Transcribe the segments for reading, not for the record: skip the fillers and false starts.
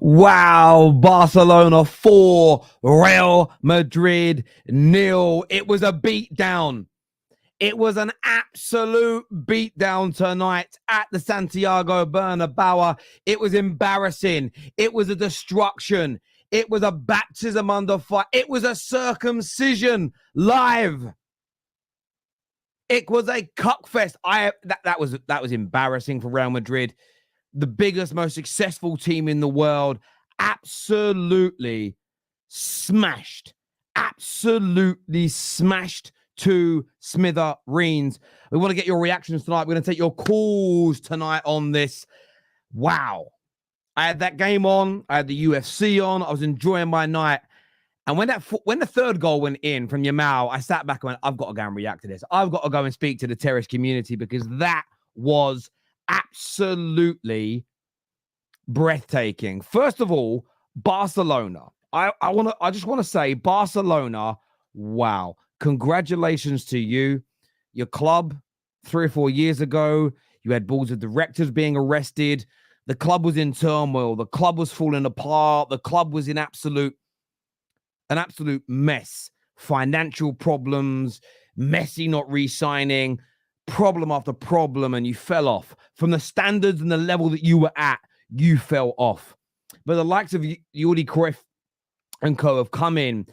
Wow, Barcelona 4, Real Madrid 0. It was a beatdown. It was an absolute beatdown tonight at the Santiago Bernabeu. It was embarrassing. It was a destruction. It was a baptism under fire. It was a circumcision live. It was a cuckfest. That was embarrassing for Real Madrid. The biggest, most successful team in the world, absolutely smashed. Absolutely smashed to smithereens. We want to get your reactions tonight. We're going to take your calls tonight on this. Wow. I had that game on. I had the UFC on. I was enjoying my night. And when the third goal went in from Yamal, I sat back and went, I've got to go and react to this. I've got to go and speak to the Terrace community because that was absolutely breathtaking. First of all, Barcelona. I just want to say, Barcelona, wow. Congratulations to you. Your club 3 or 4 years ago, you had boards of directors being arrested. The club was in turmoil. The club was falling apart. The club was in an absolute mess. Financial problems, Messi not re-signing, problem after problem, and you fell off. From the standards and the level that you were at, you fell off. But the likes of Jordi Cruyff and co have come in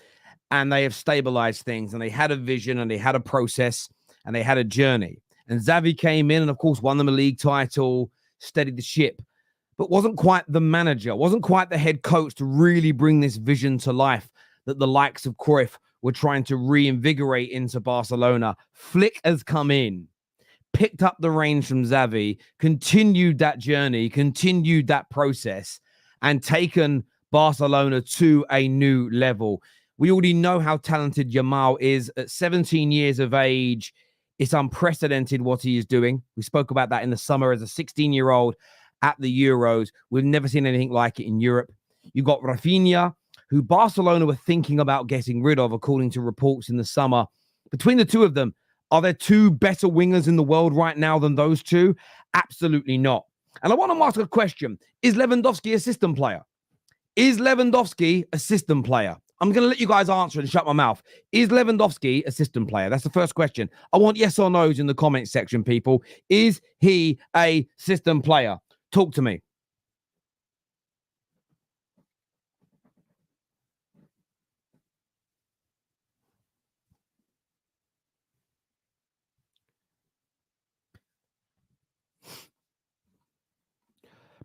and they have stabilized things, and they had a vision, and they had a process, and they had a journey. And Xavi came in and, of course, won them a league title, steadied the ship, but wasn't quite the manager, wasn't quite the head coach to really bring this vision to life that the likes of Cruyff were trying to reinvigorate into Barcelona. Flick has come in, picked up the reins from Xavi, continued that journey, continued that process, and taken Barcelona to a new level. We already know how talented Yamal is. At 17 years of age, it's unprecedented what he is doing. We spoke about that in the summer as a 16-year-old at the Euros. We've never seen anything like it in Europe. You've got Rafinha, who Barcelona were thinking about getting rid of, according to reports in the summer. Between the two of them, are there two better wingers in the world right now than those two? Absolutely not. And I want to ask a question. Is Lewandowski a system player? Is Lewandowski a system player? I'm going to let you guys answer and shut my mouth. Is Lewandowski a system player? That's the first question. I want yes or no's in the comment section, people. Is he a system player? Talk to me.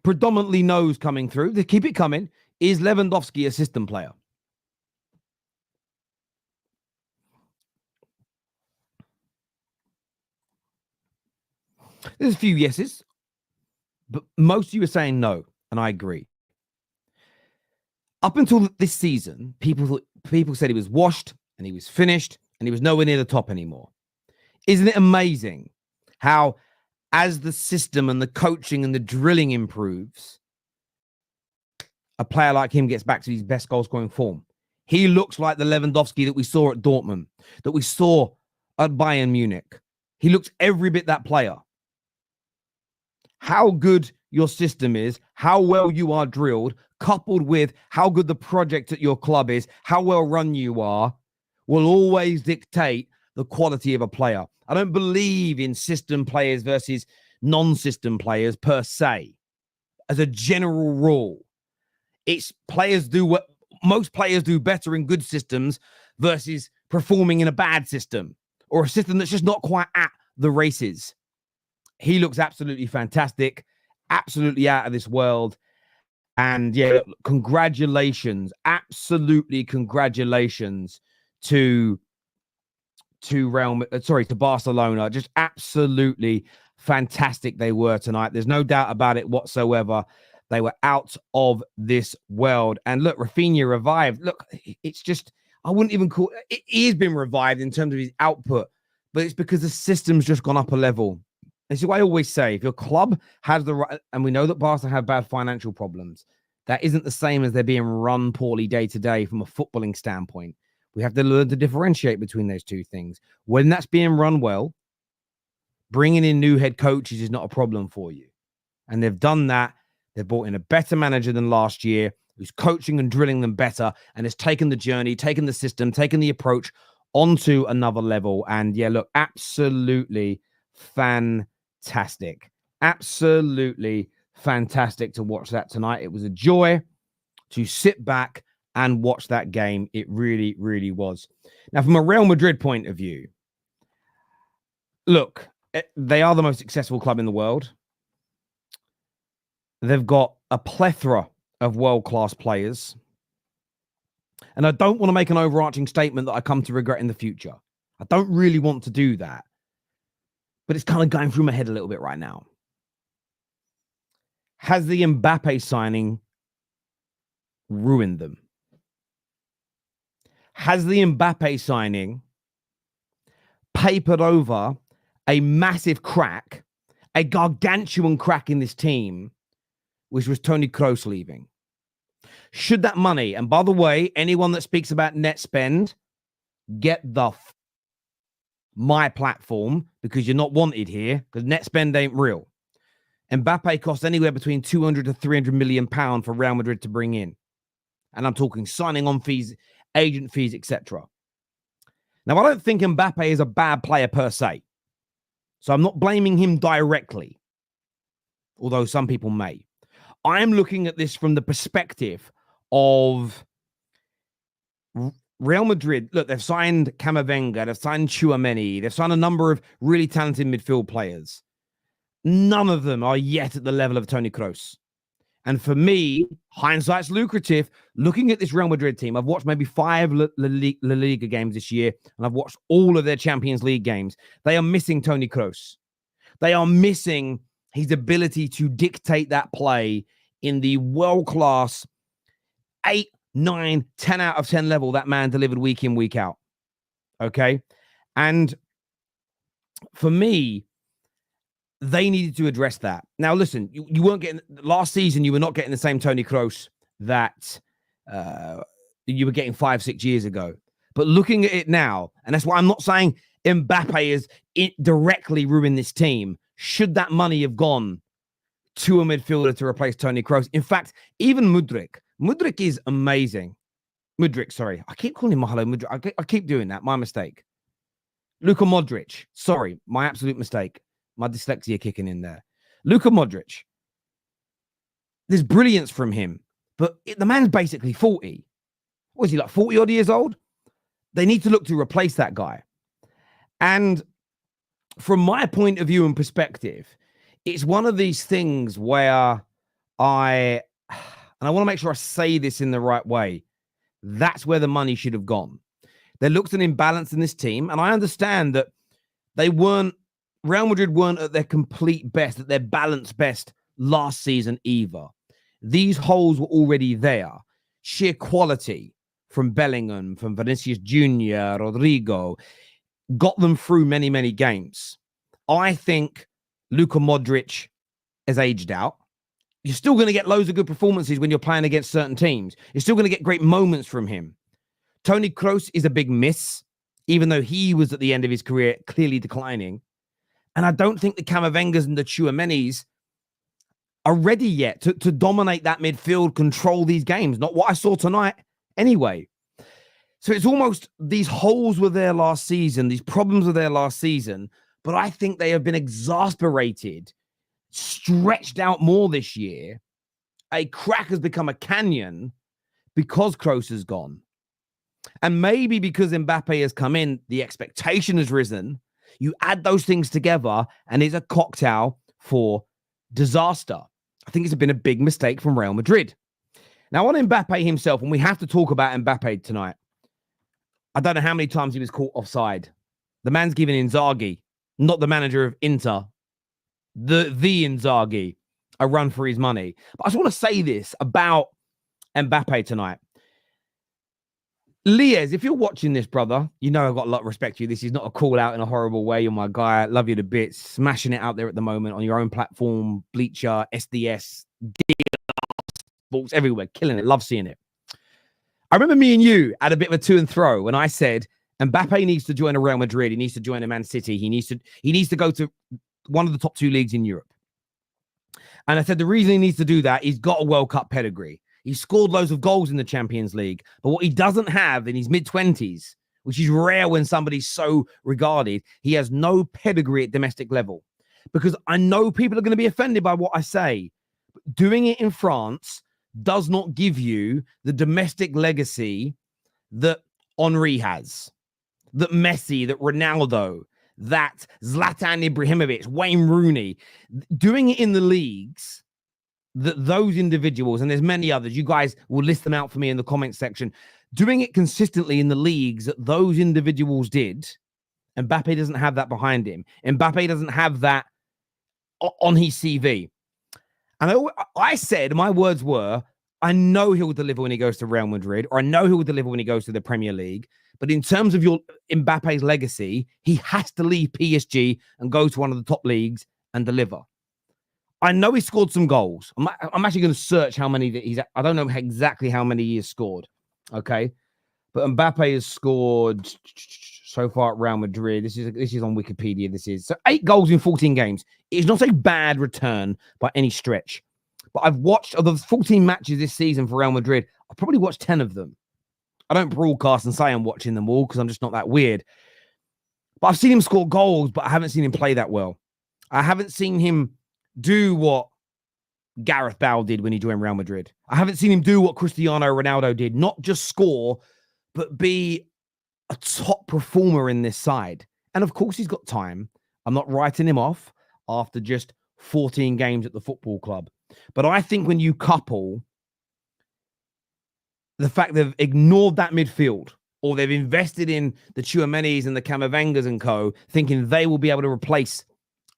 Predominantly no's coming through. They keep it coming. Is Lewandowski a system player? There's a few yeses, but most of you are saying no, and I agree. Up until this season, people said he was washed and he was finished and he was nowhere near the top anymore. Isn't it amazing how, as the system and the coaching and the drilling improves, a player like him gets back to his best goal-scoring form? He looks like the Lewandowski that we saw at Dortmund, that we saw at Bayern Munich. He looks every bit that player. How good your system is, how well you are drilled, coupled with how good the project at your club is, how well run you are, will always dictate the quality of a player. I don't believe in system players versus non-system players per se. As a general rule, it's players do what most players do better in good systems versus performing in a bad system or a system that's just not quite at the races. He looks absolutely fantastic, absolutely out of this world. And yeah, congratulations, absolutely congratulations to Barcelona. Just absolutely fantastic they were tonight. There's no doubt about it whatsoever. They were out of this world. And look, Rafinha revived. Look, it's just, I wouldn't even call it. He's been revived in terms of his output, but it's because the system's just gone up a level. This is what I always say. If your club has the right, and we know that Barca have bad financial problems, that isn't the same as they're being run poorly day to day from a footballing standpoint. We have to learn to differentiate between those two things. When that's being run well, bringing in new head coaches is not a problem for you. And they've done that. They've brought in a better manager than last year, who's coaching and drilling them better, and has taken the journey, taken the system, taken the approach onto another level. And yeah, look, absolutely fantastic. Absolutely fantastic to watch that tonight. It was a joy to sit back and watch that game. It really, really was. Now, from a Real Madrid point of view, look, they are the most successful club in the world. They've got a plethora of world-class players. And I don't want to make an overarching statement that I come to regret in the future. I don't really want to do that. But it's kind of going through my head a little bit right now. Has the Mbappé signing ruined them? Has the Mbappé signing papered over a massive crack, a gargantuan crack in this team, which was Toni Kroos leaving? Should that money, and by the way, anyone that speaks about net spend, get the my platform, because you're not wanted here, because net spend ain't real. Mbappe cost anywhere between 200 to 300 million pounds for Real Madrid to bring in. And I'm talking signing on fees, agent fees, etc. Now, I don't think Mbappe is a bad player per se. So I'm not blaming him directly, although some people may. I'm looking at this from the perspective of Real Madrid. Look, they've signed Camavinga, they've signed Tchouaméni, they've signed a number of really talented midfield players. None of them are yet at the level of Toni Kroos. And for me, hindsight's lucrative. Looking at this Real Madrid team, I've watched maybe 5 La Liga games this year, and I've watched all of their Champions League games. They are missing Toni Kroos. They are missing his ability to dictate that play in the world-class 8, 9, 10 out of 10 level that man delivered week in, week out. Okay? And for me, they needed to address that. Now, listen, you weren't getting, last season, you were not getting the same Toni Kroos that you were getting 5-6 years ago. But looking at it now, and that's why I'm not saying Mbappe is directly ruined this team. Should that money have gone to a midfielder to replace Toni Kroos? In fact, even Mudryk. Mudryk is amazing. Mudryk, sorry. I keep calling him Mahalo Mudryk. I keep doing that. My mistake. Luka Modric. Sorry, my absolute mistake. My dyslexia kicking in there. Luka Modric. There's brilliance from him, but the man's basically 40. What is he, like 40 odd years old? They need to look to replace that guy. And from my point of view and perspective, it's one of these things where I want to make sure I say this in the right way. That's where the money should have gone. There looks an imbalance in this team, and I understand that Real Madrid weren't at their complete best, at their balanced best last season either. These holes were already there. Sheer quality from Bellingham, from Vinicius Jr., Rodrigo, got them through many, many games. I think Luka Modric has aged out. You're still going to get loads of good performances when you're playing against certain teams. You're still going to get great moments from him. Toni Kroos is a big miss, even though he was at the end of his career clearly declining. And I don't think the Camavingas and the Tchouaménis are ready yet to dominate that midfield, control these games. Not what I saw tonight anyway. So it's almost these holes were there last season. These problems were there last season. But I think they have been exasperated, stretched out more this year. A crack has become a canyon because Kroos has gone. And maybe because Mbappe has come in, the expectation has risen. You add those things together, and it's a cocktail for disaster. I think it's been a big mistake from Real Madrid. Now, on Mbappe himself, and we have to talk about Mbappe tonight, I don't know how many times he was caught offside. The man's given Inzaghi, not the manager of Inter, the Inzaghi, a run for his money. But I just want to say this about Mbappe tonight. Lies, if you're watching this, brother, you know I've got a lot of respect for you. This is not a call out in a horrible way. You're my guy. I love you to bits. Smashing it out there at the moment on your own platform, Bleacher, SDS, Sports, everywhere. Killing it. Love seeing it. I remember me and you had a bit of a to and fro when I said Mbappe needs to join a Real Madrid. He needs to join a Man City. He needs to go to one of the top 2 leagues in Europe. And I said the reason he needs to do that, he's got a World Cup pedigree. He scored loads of goals in the Champions League. But what he doesn't have in his mid-20s, which is rare when somebody's so regarded, he has no pedigree at domestic level. Because I know people are going to be offended by what I say. Doing it in France does not give you the domestic legacy that Henry has, that Messi, that Ronaldo, that Zlatan Ibrahimovic, Wayne Rooney. Doing it in the leagues, that those individuals, and there's many others, you guys will list them out for me in the comments section, doing it consistently in the leagues that those individuals did, Mbappé doesn't have that behind him. Mbappé doesn't have that on his CV. And I said, my words were, I know he'll deliver when he goes to Real Madrid, or I know he'll deliver when he goes to the Premier League. But in terms of your Mbappe's legacy, he has to leave PSG and go to one of the top leagues and deliver. I know he scored some goals. I'm actually going to search how many that he's. I don't know exactly how many he has scored. Okay, but Mbappé has scored so far at Real Madrid. This is on Wikipedia. This is so 8 goals in 14 games. It's not a bad return by any stretch. But I've watched of the 14 matches this season for Real Madrid. I've probably watched 10 of them. I don't broadcast and say I'm watching them all because I'm just not that weird. But I've seen him score goals, but I haven't seen him play that well. I haven't seen him do what Gareth Bale did when he joined Real Madrid. I haven't seen him do what Cristiano Ronaldo did, not just score, but be a top performer in this side. And of course, he's got time. I'm not writing him off after just 14 games at the football club. But I think when you couple the fact they've ignored that midfield, or they've invested in the Tchouaménis and the Camavingas and co, thinking they will be able to replace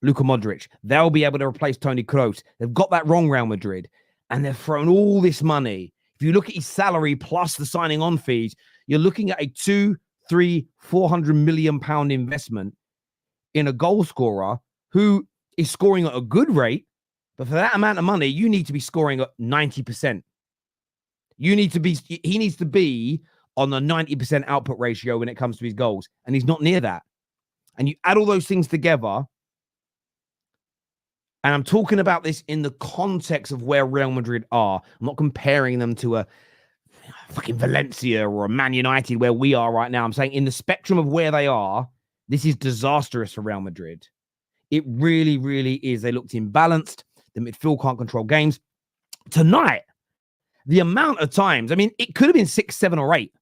Luka Modric, they'll be able to replace Toni Kroos. They've got that wrong, Real Madrid, and they've thrown all this money. If you look at his salary plus the signing on fees, you're looking at a 400 million pound investment in a goal scorer who is scoring at a good rate, but for that amount of money, you need to be scoring at 90%. He needs to be on a 90% output ratio when it comes to his goals, and he's not near that. And you add all those things together, and I'm talking about this in the context of where Real Madrid are. I'm not comparing them to a fucking Valencia or a Man United where we are right now. I'm saying in the spectrum of where they are, this is disastrous for Real Madrid. It really, really is. They looked imbalanced. The midfield can't control games. Tonight, the amount of times, I mean, it could have been 6, 7, or 8.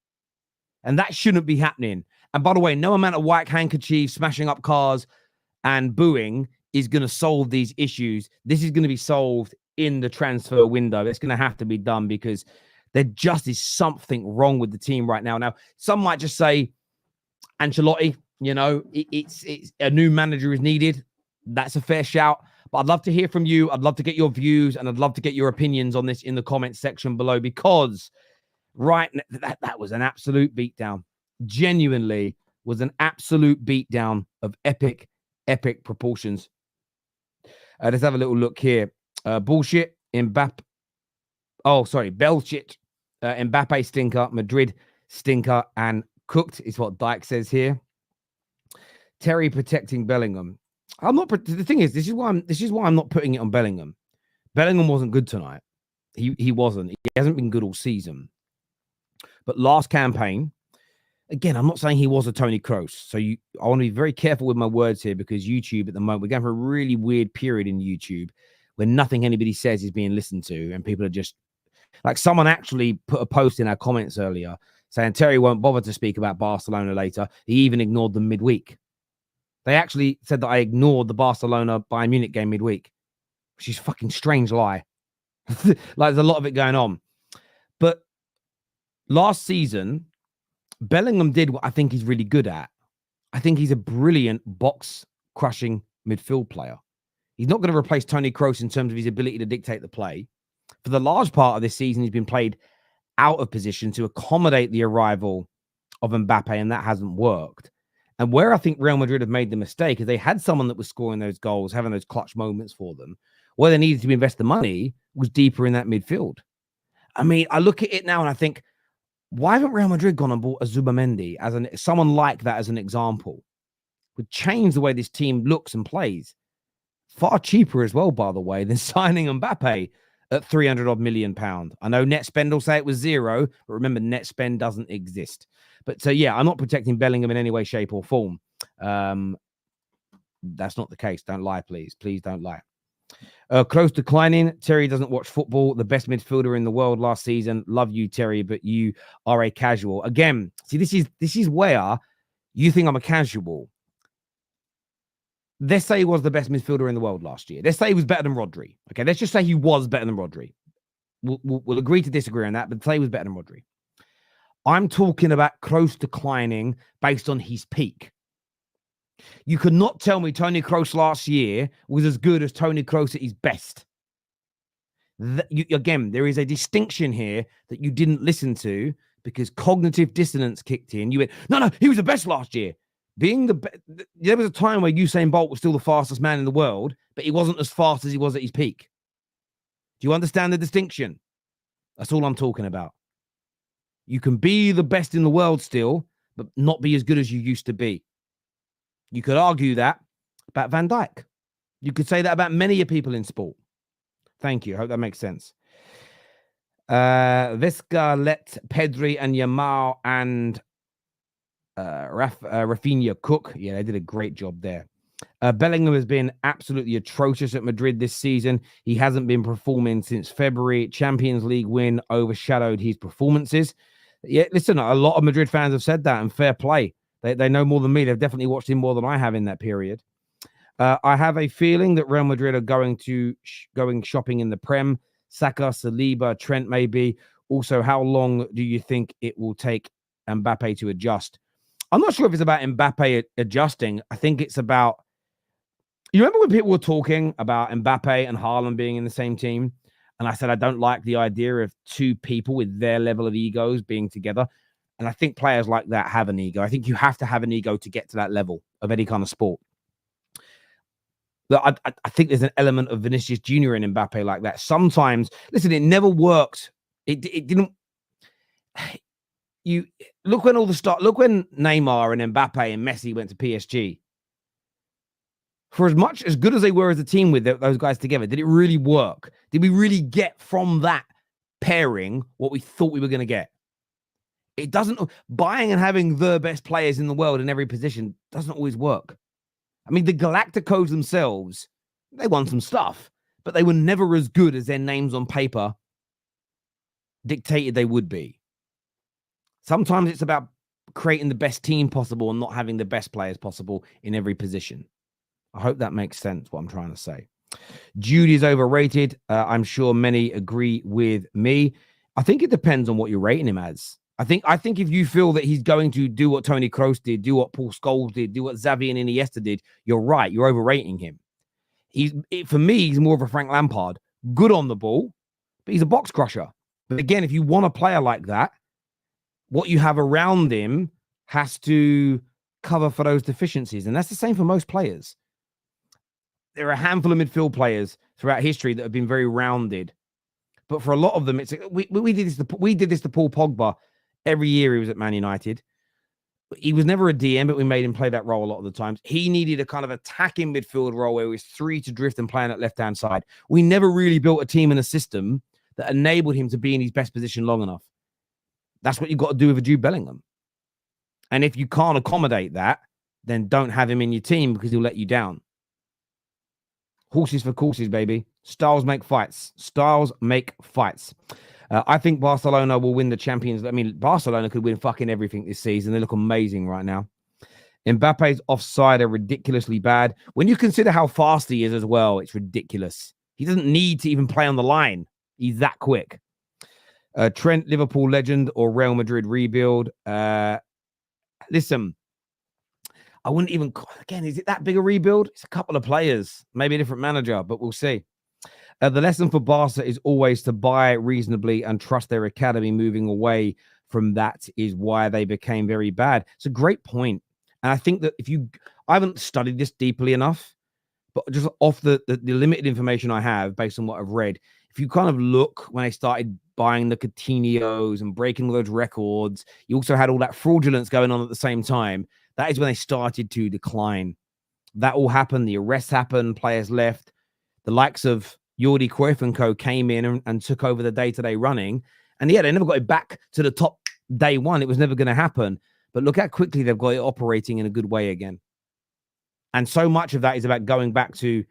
And that shouldn't be happening. And by the way, no amount of white handkerchiefs, smashing up cars, and booing is going to solve these issues. This is going to be solved in the transfer window. It's going to have to be done because there just is something wrong with the team right now. Now, some might just say, Ancelotti, you know, it's a new manager is needed. That's a fair shout. But I'd love to hear from you. I'd love to get your views, and I'd love to get your opinions on this in the comments section below, because that was an absolute beatdown. Genuinely was an absolute beatdown of epic proportions. Let's have a little look here. Bullshit, Mbappé. Oh, sorry, Belshit. Mbappé stinker, Madrid stinker, and cooked is what Dyke says here. Terry protecting Bellingham. I'm not. The thing is, this is why I'm not putting it on Bellingham. Bellingham wasn't good tonight. He wasn't. He hasn't been good all season. But last campaign, again, I'm not saying he was a Toni Kroos. So I want to be very careful with my words here, because YouTube at the moment, we're going through a really weird period in YouTube where nothing anybody says is being listened to, and people are just like, someone actually put a post in our comments earlier saying Terry won't bother to speak about Barcelona later. He even ignored them midweek. They actually said that I ignored the Barcelona Bayern Munich game midweek, which is a fucking strange lie. Like, there's a lot of it going on. But last season, Bellingham did what I think he's really good at. I think he's a brilliant box-crushing midfield player. He's not going to replace Toni Kroos in terms of his ability to dictate the play. For the large part of this season, he's been played out of position to accommodate the arrival of Mbappé, and that hasn't worked. And where I think Real Madrid have made the mistake is they had someone that was scoring those goals, having those clutch moments for them. Where they needed to invest the money was deeper in that midfield. I mean, I look at it now and I think, why haven't Real Madrid gone and bought a Zubamendi as someone like that as an example? Would change the way this team looks and plays. Far cheaper as well, by the way, than signing Mbappe at 300 odd million pound. I know net spend will say it was zero, but remember, net spend doesn't exist. But so, yeah, I'm not protecting Bellingham in any way, shape, or form. That's not the case. Don't lie, please. Please don't lie. Close declining. Terry doesn't watch football. The best midfielder in the world last season. Love you, Terry, but you are a casual. Again, see, this is where you think I'm a casual. Let's say he was the best midfielder in the world last year. Let's say he was better than Rodri. Okay, let's just say he was better than Rodri. We'll agree to disagree on that, but say he was better than Rodri. I'm talking about close declining based on his peak. You could not tell me Toni Kroos last year was as good as Toni Kroos at his best. Again, there is a distinction here that you didn't listen to because cognitive dissonance kicked in. You went, no, he was the best last year. There was a time where Usain Bolt was still the fastest man in the world, but he wasn't as fast as he was at his peak. Do you understand the distinction? That's all I'm talking about. You can be the best in the world still, but not be as good as you used to be. You could argue that about Van Dijk. You could say that about many people in sport. Thank you. I hope that makes sense. Vesca let Pedri and Yamal and Rafinha cook. Yeah, they did a great job there. Bellingham has been absolutely atrocious at Madrid this season. He hasn't been performing since February. Champions League win overshadowed his performances. Yeah, listen, a lot of Madrid fans have said that, and fair play. They know more than me. They've definitely watched him more than I have in that period. I have a feeling that Real Madrid are going shopping in the Prem. Saka, Saliba, Trent maybe. Also, how long do you think it will take Mbappe to adjust? I'm not sure if it's about Mbappe adjusting. I think it's about... You remember when people were talking about Mbappe and Haaland being in the same team? And I said, I don't like the idea of two people with their level of egos being together. And I think players like that have an ego. I think you have to have an ego to get to that level of any kind of sport. I think there's an element of Vinicius Jr. and Mbappe like that. Sometimes, listen, it never worked. It didn't. You look when look when Neymar and Mbappe and Messi went to PSG. For as much as good as they were as a team with those guys together, did it really work? Did we really get from that pairing what we thought we were going to get? It doesn't. Buying and having the best players in the world in every position doesn't always work. I mean, the Galacticos themselves, they won some stuff, but they were never as good as their names on paper dictated they would be. Sometimes it's about creating the best team possible and not having the best players possible in every position. I hope that makes sense, what I'm trying to say. Jude is overrated. I'm sure many agree with me. I think it depends on what you're rating him as. I think if you feel that he's going to do what Toni Kroos did, do what Paul Scholes did, do what Xavi and Iniesta did, you're right. You're overrating him. For me, he's more of a Frank Lampard. Good on the ball, but he's a box crusher. But again, if you want a player like that, what you have around him has to cover for those deficiencies. And that's the same for most players. There are a handful of midfield players throughout history that have been very rounded. But for a lot of them, it's we did this to Paul Pogba. Every year he was at Man United. He was never a DM, but we made him play that role a lot of the times. He needed a kind of attacking midfield role where he was three to drift and playing at left-hand side. We never really built a team and a system that enabled him to be in his best position long enough. That's what you've got to do with a Jude Bellingham. And if you can't accommodate that, then don't have him in your team because he'll let you down. Horses for courses, baby. Styles make fights. Styles make fights. I think Barcelona will win the Champions. I mean, Barcelona could win fucking everything this season. They look amazing right now. Mbappe's offside are ridiculously bad. When you consider how fast he is as well, it's ridiculous. He doesn't need to even play on the line. He's that quick. Trent, Liverpool legend or Real Madrid rebuild. Listen, I wouldn't even... Again, is it that big a rebuild? It's a couple of players. Maybe a different manager, but we'll see. The lesson for Barca is always to buy reasonably and trust their academy. Moving away from that is why they became very bad. It's a great point. And I think that I haven't studied this deeply enough, but just off the limited information I have based on what I've read, if you kind of look when they started buying the Coutinhos and breaking all those records, you also had all that fraudulence going on at the same time. That is when they started to decline. that all happened. The arrests happened. Players left. The likes of Jordi Cruyff and co came in and took over the day-to-day running. And yeah, they never got it back to the top day one. It was never going to happen. But look how quickly they've got it operating in a good way again. And so much of that is about going back to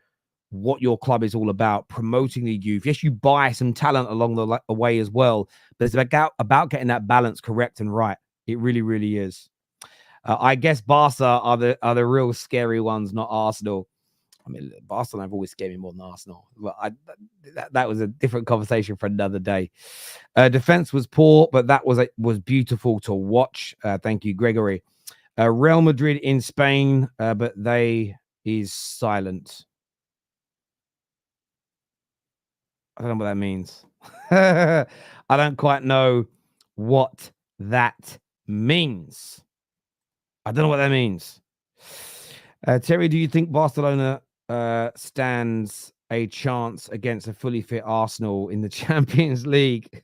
what your club is all about, promoting the youth. Yes, you buy some talent along the way as well, but it's about getting that balance correct and right. It really, really is. I guess Barca are the real scary ones, not Arsenal. I mean, Barcelona have always scared me more than Arsenal. But that was a different conversation for another day. Defense was poor, but that was beautiful to watch. Thank you, Gregory. Real Madrid in Spain, but they is silent. I don't know what that means. I don't quite know what that means. I don't know what that means. Terry, do you think Barcelona stands a chance against a fully fit Arsenal in the Champions League?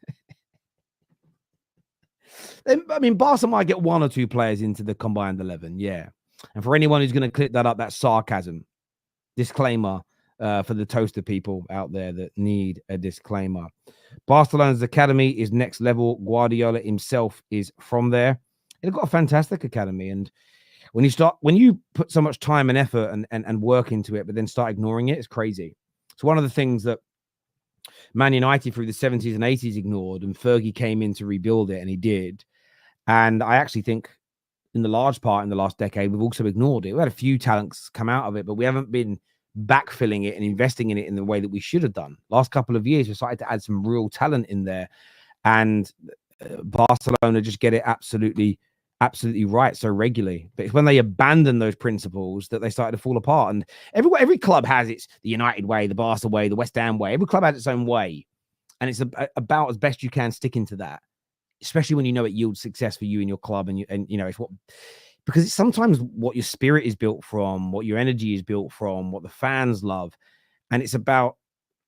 I mean, Barca might get one or two players into the combined 11, yeah. And for anyone who's going to click that up, that's sarcasm. Disclaimer for the toaster people out there that need a disclaimer. Barcelona's academy is next level. Guardiola himself is from there. They've got a fantastic academy. And when you put so much time and effort and work into it, but then start ignoring it, it's crazy. It's one of the things that Man United through the 70s and 80s ignored, and Fergie came in to rebuild it, and he did. And I actually think in the large part in the last decade, we've also ignored it. We had a few talents come out of it, but we haven't been backfilling it and investing in it in the way that we should have done. Last couple of years, we started to add some real talent in there, and Barcelona just get it absolutely right so regularly. But it's when they abandon those principles that they started to fall apart. And every club has the United way, the Barca way, the West Ham way. Every club has its own way, and it's about as best you can sticking to that, especially when you know it yields success for you and your club. And you know, it's because it's sometimes what your spirit is built from, what your energy is built from, what the fans love. And it's about,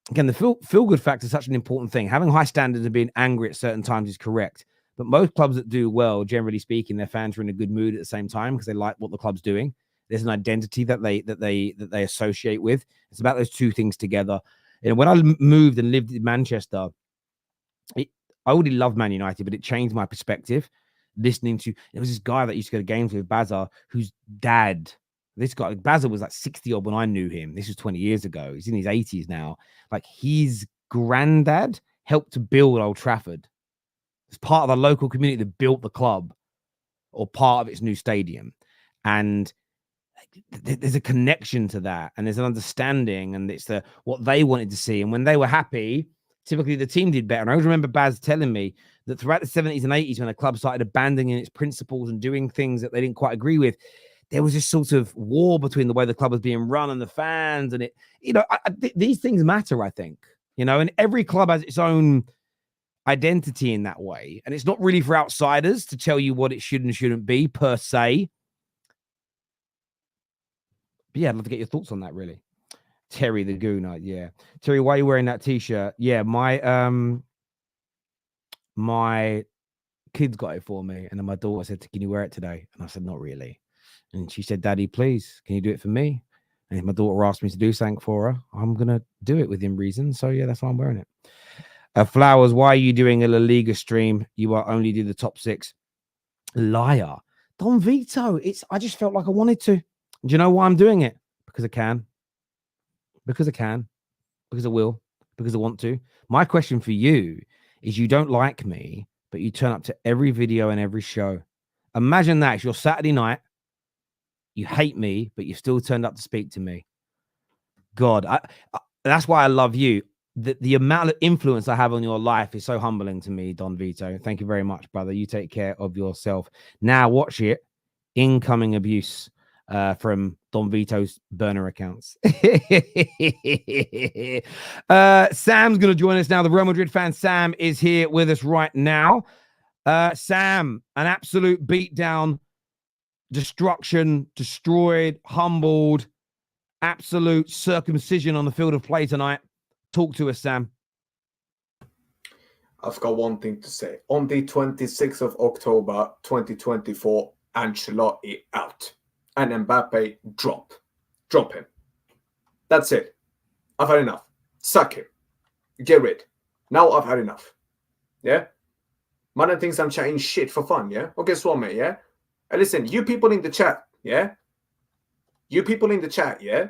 again, the feel good factor is such an important thing. Having high standards and being angry at certain times is correct. But most clubs that do well, generally speaking, their fans are in a good mood at the same time because they like what the club's doing. There's an identity that they associate with. It's about those two things together. And when I moved and lived in Manchester, I already loved Man United, but it changed my perspective. Listening to, there was this guy that used to go to games with Bazza, whose dad, this guy, Bazza was like 60 odd when I knew him. This was 20 years ago. He's in his 80s now. Like, his granddad helped to build Old Trafford. It's part of the local community that built the club or part of its new stadium. And there's a connection to that, and there's an understanding, and it's what they wanted to see. And when they were happy, typically the team did better. And I always remember Baz telling me that throughout the 70s and 80s, when the club started abandoning its principles and doing things that they didn't quite agree with, there was this sort of war between the way the club was being run and the fans. And it, you know, these things matter, I think, you know, and every club has its own identity in that way. And it's not really for outsiders to tell you what it should and shouldn't be per se. But yeah, I'd love to get your thoughts on that, really. Terry the Gooner, yeah. Terry, why are you wearing that t-shirt? Yeah, my kids got it for me, and then my daughter said, "Can you wear it today?" And I said, "Not really." And she said, "Daddy, please, can you do it for me?" And if my daughter asked me to do something for her, I'm gonna do it within reason. So yeah, that's why I'm wearing it. Flowers, why are you doing a La Liga stream? You are only do the top 6. Liar. Don Vito. I just felt like I wanted to. Do you know why I'm doing it? Because I can. Because I can. Because I will. Because I want to. My question for you is, you don't like me, but you turn up to every video and every show. Imagine that. It's your Saturday night. You hate me, but you still turned up to speak to me. God, that's why I love you. The amount of influence I have on your life is so humbling to me, Don Vito. Thank you very much, brother. You take care of yourself. Now watch it. Incoming abuse from Don Vito's burner accounts. Sam's going to join us now. The Real Madrid fan Sam is here with us right now. Sam, an absolute beatdown, destruction, destroyed, humbled, absolute circumcision on the field of play tonight. Talk to us, Sam. I've got one thing to say. On the 26th of October, 2024, Ancelotti out. And Mbappé drop. Drop him. That's it. I've had enough. Suck him. Get rid. Now I've had enough. Yeah? Man thinks I'm chatting shit for fun, yeah? Well, guess what, mate, yeah? And listen, you people in the chat, yeah? You people in the chat, yeah?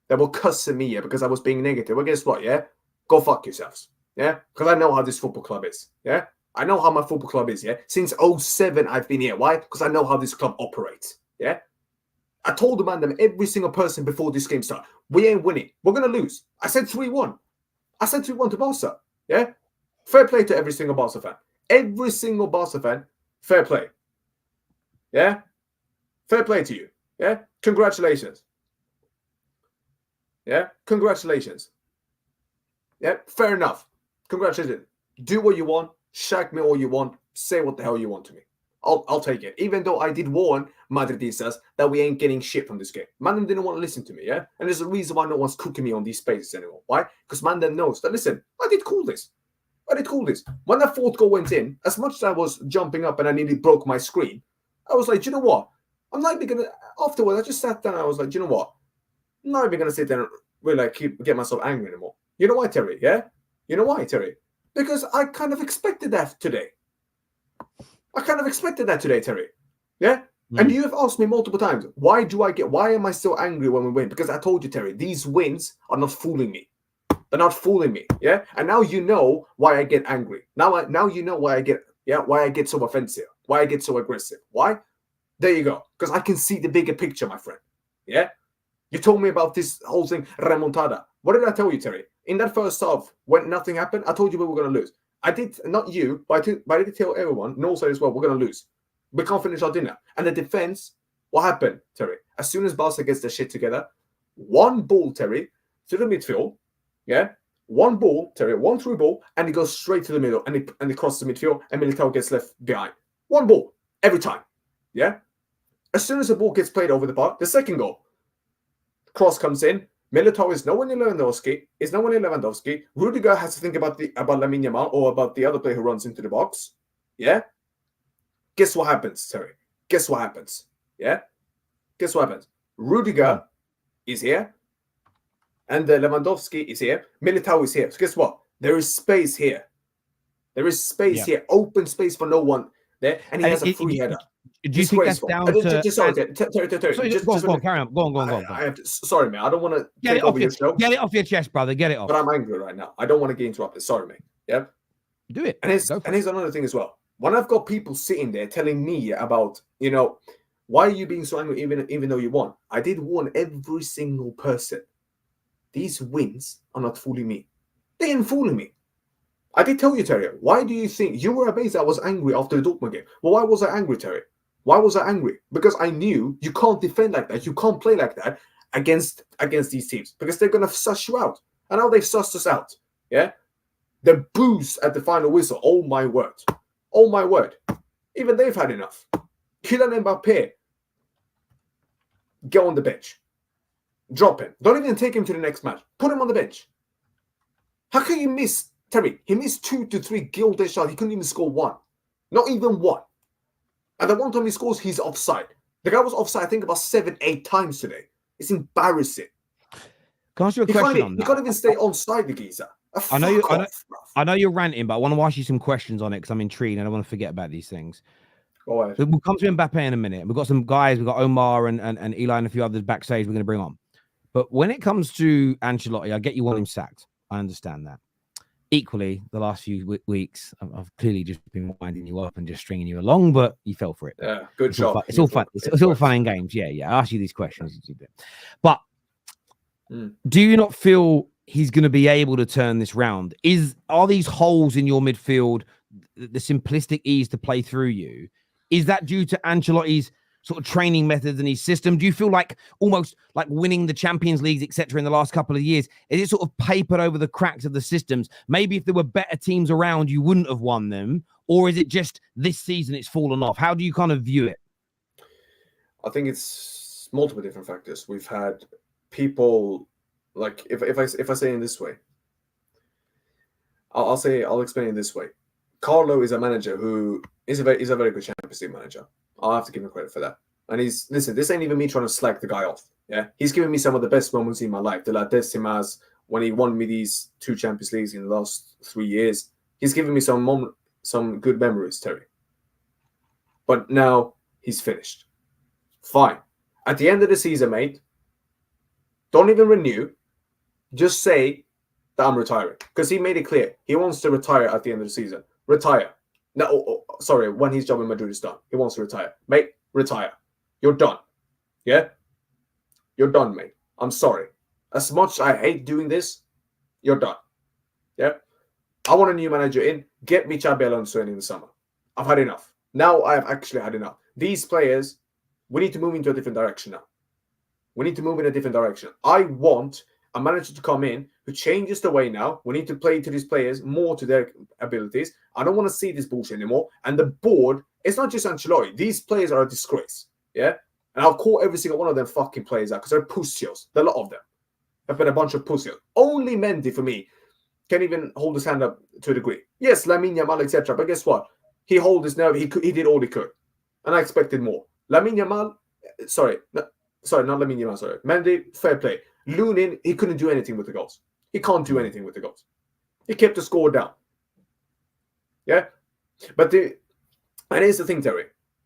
That were cussing me, yeah, because I was being negative. Well, guess what, yeah? Go fuck yourselves, yeah? Because I know how this football club is, yeah? I know how my football club is, yeah? Since 07, I've been here. Why? Because I know how this club operates, yeah? I told the man, them, every single person before this game started, we ain't winning. We're going to lose. I said 3-1. I said 3-1 to Barca, yeah? Fair play to every single Barca fan. Every single Barca fan, fair play. Yeah? Fair play to you. Yeah? Congratulations. Yeah? Congratulations. Yeah? Fair enough. Congratulations. Do what you want. Shag me all you want. Say what the hell you want to me. I'll take it. Even though I did warn Madridistas that we ain't getting shit from this game. Mandem didn't want to listen to me, yeah? And there's a reason why no one's cooking me on these spaces anymore. Why? Because Mandem knows that, listen, I did call this. When that fourth goal went in, as much as I was jumping up and I nearly broke my screen, I was like, do you know what? I'm not even going to, afterwards, I just sat down and I was like, do you know what? I'm not even going to sit there and really get myself angry anymore. You know why, Terry? Yeah? You know why, Terry? Because I kind of expected that today. Terry. Yeah? And you have asked me multiple times, why am I still angry when we win? Because I told you, Terry, these wins are not fooling me. They're not fooling me, yeah? And now you know why I get angry. Now you know why I get so offensive, why I get so aggressive. Why? There you go. Because I can see the bigger picture, my friend. Yeah? You told me about this whole thing, remontada. What did I tell you, Terry? In that first half, when nothing happened, I told you we were going to lose. I did, not you, but I did tell everyone, and also as well, we're going to lose. We can't finish our dinner. And the defense, what happened, Terry? As soon as Barca gets their shit together, one ball, Terry, to the midfield, yeah? One ball, Terry, one through ball, and it goes straight to the middle, and it crosses the midfield, and Militao gets left behind. One ball, every time, yeah? As soon as the ball gets played over the bar, the second goal, cross comes in, Militao is nowhere near Lewandowski. Rudiger has to think about Lamine Yamal or about the other player who runs into the box. Yeah? Guess what happens, Terry? Guess what happens? Yeah? Guess what happens? Rudiger is here. And Lewandowski is here. Militao is here. So guess what? There is space here. There is space here. Open space for no one there. And he has a free header. Do you think that's down to... Sorry, Go on, carry on. Go on. Sorry, man. I don't want to take over your show. Get it off your chest, brother. Get it off. But I'm angry right now. I don't want to get interrupted. Sorry, mate. Yeah? Do it. And here's another thing as well. When I've got people sitting there telling me about, why are you being so angry even though you won? I did warn every single person. These wins are not fooling me. They ain't fooling me. I did tell you, Terry. Why do you think you were amazed I was angry after the Dortmund game? Well, why was I angry, Terry? Why was I angry? Because I knew you can't defend like that. You can't play like that against these teams because they're going to suss you out. And now they've sussed us out. Yeah? The boost at the final whistle. Oh, my word. Oh, my word. Even they've had enough. Kylian Mbappé. Go on the bench. Drop him. Don't even take him to the next match. Put him on the bench. How can you miss, Terry? He missed 2 to 3 gilded shots. He couldn't even score one. Not even one. And the one time he scores, he's offside. The guy was offside, I think, about 7-8 times today. It's embarrassing. Can I ask you a question on that? He can't even stay onside, the geezer. I know you're ranting, but I want to ask you some questions on it because I'm intrigued and I want to forget about these things. Go ahead. We'll come to Mbappe in a minute. We've got some guys. We've got Omar and Eli and a few others backstage we're going to bring on. But when it comes to Ancelotti, I get you want him sacked. I understand that. Equally, the last few weeks, I've clearly just been winding you up and just stringing you along, but you fell for it. Yeah, good job. It's all fun. It's all fun and games. Yeah. I ask you these questions. But do you not feel he's going to be able to turn this round? Are these holes in your midfield, the simplistic ease to play through you, is that due to Ancelotti's sort of training methods and his system? Do you feel like almost like winning the Champions Leagues, etc., in the last couple of years? Is it sort of papered over the cracks of the systems? Maybe if there were better teams around, you wouldn't have won them. Or is it just this season it's fallen off? How do you kind of view it? I think it's multiple different factors. We've had people like if I say it in this way, I'll explain it this way. Carlo is a manager who is a very good Champions League manager. I'll have to give him credit for that. And this ain't even me trying to slag the guy off. Yeah, he's given me some of the best moments in my life. The La Decimas, when he won me these 2 Champions Leagues in the last 3 years, he's given me some good memories, Terry. But now he's finished. Fine. At the end of the season, mate, don't even renew. Just say that I'm retiring. Because he made it clear. He wants to retire at the end of the season. Retire. No, sorry, when his job in Madrid is done. He wants to retire. Mate, retire. You're done. Yeah? You're done, mate. I'm sorry. As much as I hate doing this, you're done. Yeah? I want a new manager in. Get me Xabi Alonso in the summer. I've had enough. Now I've actually had enough. These players, we need to move into a different direction now. We need to move in a different direction. I want a manager to come in who changes the way now. We need to play to these players more to their abilities. I don't want to see this bullshit anymore. And the board, it's not just Ancelotti. These players are a disgrace. Yeah? And I'll call every single one of them fucking players out because they're pussies. A lot of them have been a bunch of pussies. Only Mendy, for me, can even hold his hand up to a degree. Yes, Lamine Yamal, etc. But guess what? He held his nerve. He did all he could. And I expected more. Lamine Yamal, not Lamine Yamal, sorry. Mendy, fair play. Lunin, he couldn't do anything with the goals. He can't do anything with the goals. He kept the score down. Yeah? But and here's the thing, Terry.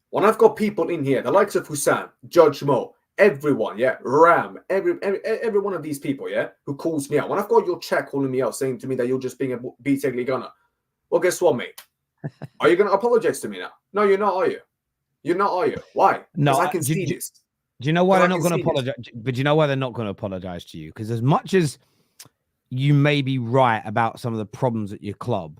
When I've got people in here, the likes of Hussam, Judge Mo, everyone, yeah, Ram, every one of these people, yeah, who calls me out. When I've got your chat calling me out, saying to me that you're just being a BTEC Ligana, well, guess what, mate? Are you going to apologize to me now? No, you're not, are you? You're not, are you? Why? No, I can see this. Do you know why they're not going to apologize? But do you know why they're not going to apologize to you? Because as much as you may be right about some of the problems at your club,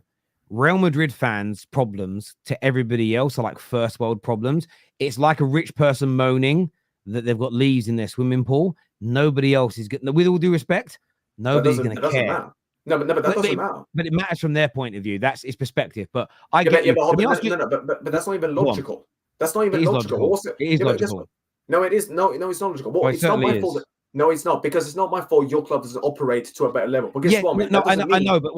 Real Madrid fans' problems to everybody else are like first world problems. It's like a rich person moaning that they've got leaves in their swimming pool. Nobody else is going. With all due respect, nobody's going to care. Doesn't matter. No, but that doesn't matter. But it matters from their point of view. That's its perspective. But I get you. But that's not even logical. That's not even logical. It is logical. No, it is. No, it's not logical. Well, it's not my fault. No, it's not, because it's not my fault your club doesn't operate to a better level. But guess what, mate? I know, but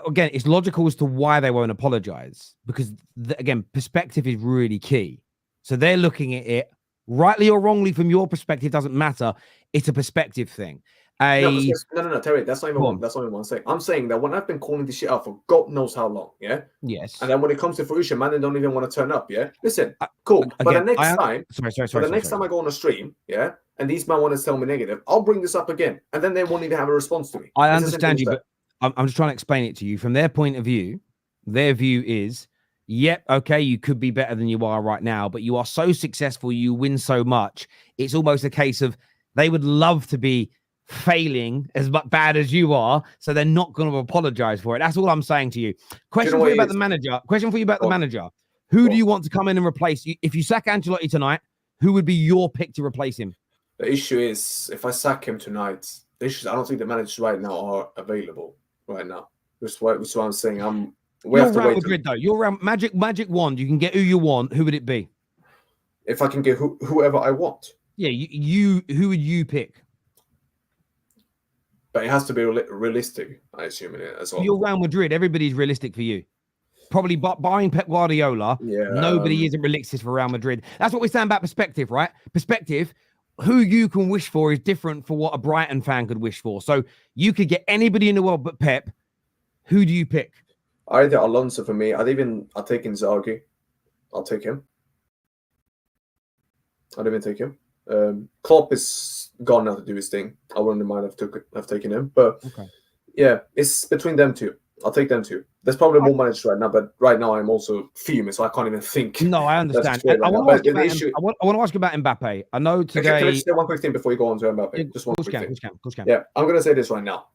again, it's logical as to why they won't apologize. Because, again, perspective is really key. So they're looking at it, rightly or wrongly from your perspective, doesn't matter. It's a perspective thing. No, Terry, that's not even what I'm saying. I'm saying that when I've been calling this shit out for God knows how long, yeah? Yes. And then when it comes to fruition, man, they don't even want to turn up, yeah? Listen, cool. Again, but the next time I go on a stream, yeah, and these men want to tell me negative, I'll bring this up again. And then they won't even have a response to me. I understand you, but I'm just trying to explain it to you. From their point of view, their view is, yep, okay, you could be better than you are right now, but you are so successful, you win so much. It's almost a case of they would love to be failing as bad as you are, so they're not going to apologize for it. That's all I'm saying to you. Question for you about the manager. Who do you want to come in and replace you? If you sack Ancelotti tonight, who would be your pick to replace him? The issue is, if I sack him tonight, I don't think the managers right now are available right now. That's what I'm saying. You're Real Madrid, though. You're around magic wand. You can get who you want. Who would it be? If I can get whoever I want. Yeah, who would you pick? But it has to be realistic, I assume, in it as well. You're Real Madrid. Everybody's realistic for you. Probably buying Pep Guardiola. Yeah, nobody isn't realistic for Real Madrid. That's what we're saying about perspective, right? Perspective, who you can wish for is different for what a Brighton fan could wish for. So you could get anybody in the world but Pep. Who do you pick? Either Alonso for me. I'll take Inzaghi. I'll take him. I'd even take him. Klopp is gone now to do his thing. I wouldn't mind have taken him, but yeah, it's between them two. I'll take them two. There's probably more managers right now, but right now I'm also fuming, so I can't even think. No, I understand. I want to ask you about Mbappe. I know today. Can I just say one quick thing before you go on to Mbappe? Yeah, just one quick thing. Can. Yeah, I'm going to say this right now.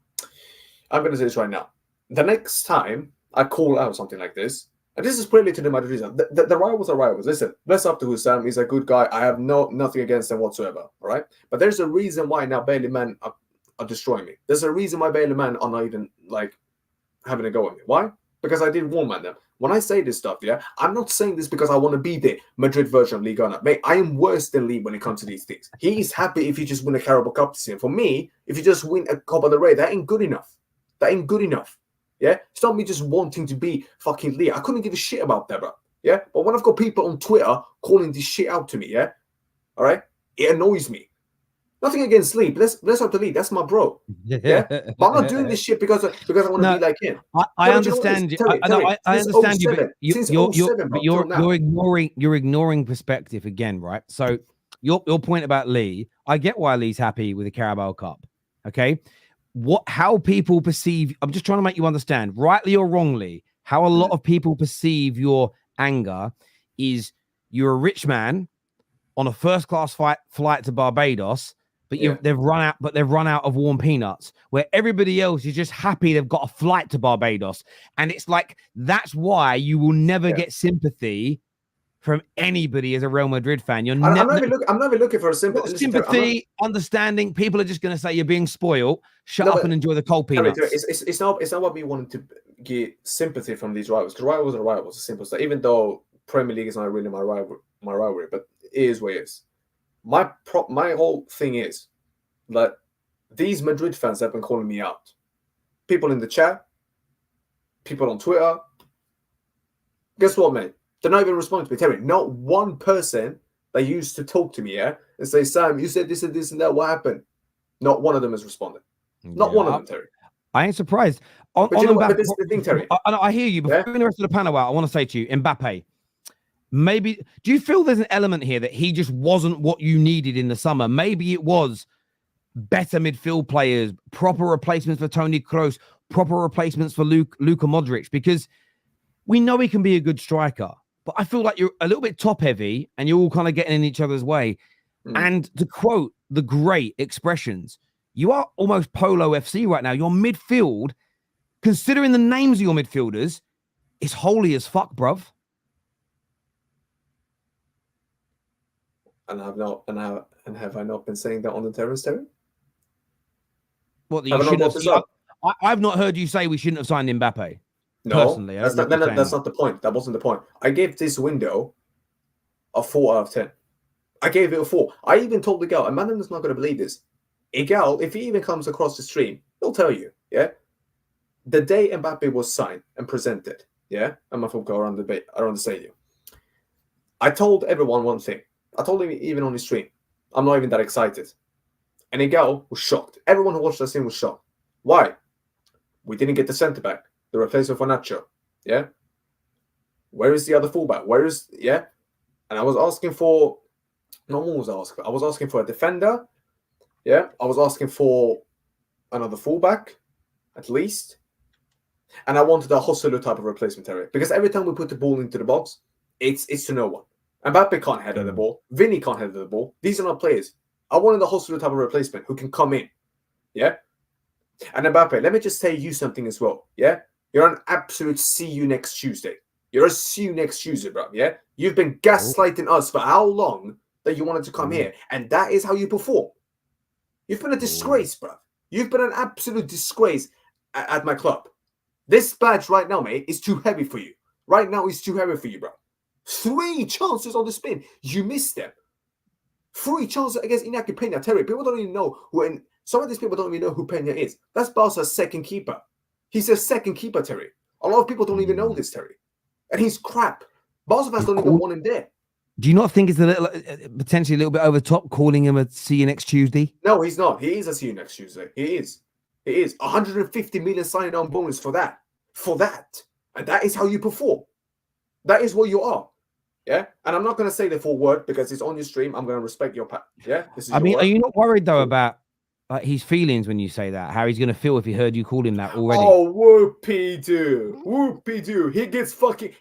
The next time I call out something like this, and this is clearly to the Madridism, the rivals are rivals. Listen, bless up to Hussam. He's a good guy. I have nothing against him whatsoever. All right, but there's a reason why now Bailey men are destroying me. There's a reason why Bailey men are not even like having a go at me. Why? Because I did warn them. When I say this stuff, yeah, I'm not saying this because I want to be the Madrid version of Liga. Mate, I am worse than Lee when it comes to these things. He's happy if you just win a Carabao Cup this year. For me, if you just win a Copa del Rey, that ain't good enough. Yeah, it's not me just wanting to be fucking Lee. I couldn't give a shit about that, bro. Yeah, but when I've got people on Twitter calling this shit out to me, yeah, all right, it annoys me. Nothing against Lee. Bless up to Lee. That's my bro. Yeah, but I'm not doing this shit because I want to be like him. I understand you. I understand you, but you're ignoring perspective again, right? So your point about Lee, I get why Lee's happy with the Carabao Cup. Okay, how people perceive. I'm just trying to make you understand, rightly or wrongly, how a lot of people perceive your anger is you're a rich man on a first-class flight to Barbados. But they've run out of warm peanuts, where everybody else is just happy they've got a flight to Barbados. And it's like, that's why you will never get sympathy from anybody as a Real Madrid fan. I'm not even looking for a sympathy, understanding. People are just going to say you're being spoiled. Shut up and enjoy the cold peanuts. It's not what we wanted to get sympathy from these rivals, because rivals are rivals. It's simple. So even though Premier League is not really my rivalry, but it is what it is. My whole thing is that these Madrid fans have been calling me out. People in the chat, people on Twitter. Guess what, mate? They're not even responding to me. Terry, not one person that used to talk to me, and say, Sam, you said this and this and that. What happened? Not one of them has responded. Not one of them, Terry. I ain't surprised. But this is the thing, Terry. I hear you. Before the rest of the panel out, I want to say to you, Mbappé. Maybe, do you feel there's an element here that he just wasn't what you needed in the summer? Maybe it was better midfield players, proper replacements for Toni Kroos, proper replacements for Luka Modric, because we know he can be a good striker, but I feel like you're a little bit top heavy and you're all kind of getting in each other's way. And to quote the great expressions, you are almost Polo FC right now. Your midfield, considering the names of your midfielders, is holy as fuck, bruv. And have I not been saying that on the terrace, Terry? What, I've not heard you say we shouldn't have signed Mbappé. No, personally, that's not the point. That wasn't the point. I gave this window a 4 out of 10. I gave it a 4. I even told the girl, and Madden's not going to believe this. A gal, if he even comes across the stream, he'll tell you, the day Mbappé was signed and presented, and my folk go around the stadium, I told everyone one thing. I told him even on the stream, I'm not even that excited. And a gal was shocked. Everyone who watched that scene was shocked. Why? We didn't get the centre back, the replacement for Nacho. Where is the other fullback? And I was asking for, no one was asking. I was asking for a defender. I was asking for another fullback, at least. And I wanted a Joselu type of replacement area. Because every time we put the ball into the box, it's to no one. Mbappé can't header the ball. Vinny can't header the ball. These are not players. I wanted a Joselu type of replacement who can come in. And Mbappé, let me just say you something as well. You're an absolute see you next Tuesday. You're a see you next Tuesday, bro. You've been gaslighting us for how long that you wanted to come here. And that is how you perform. You've been a disgrace, bro. You've been an absolute disgrace at my club. This badge right now, mate, is too heavy for you. Right now, it's too heavy for you, bro. 3 chances on the spin. You missed them. 3 chances against Iñaki Peña. Terry, people don't even know who, some of these people don't even know who Peña is. That's Barca's second keeper. He's a second keeper, Terry. A lot of people don't even know this, Terry. And he's crap. Barca fans don't even want him there. Do you not think it's a little, potentially a little bit over the top, calling him a see you next Tuesday? No, he's not. He is a see you next Tuesday. He is. 150 million signing on bonus for that. And that is how you perform. That is what you are. And I'm not going to say the full word because it's on your stream. I'm going to respect your part. This is are you not worried though about his feelings when you say that? How he's going to feel if he heard you call him that already? Oh, whoopie-doo.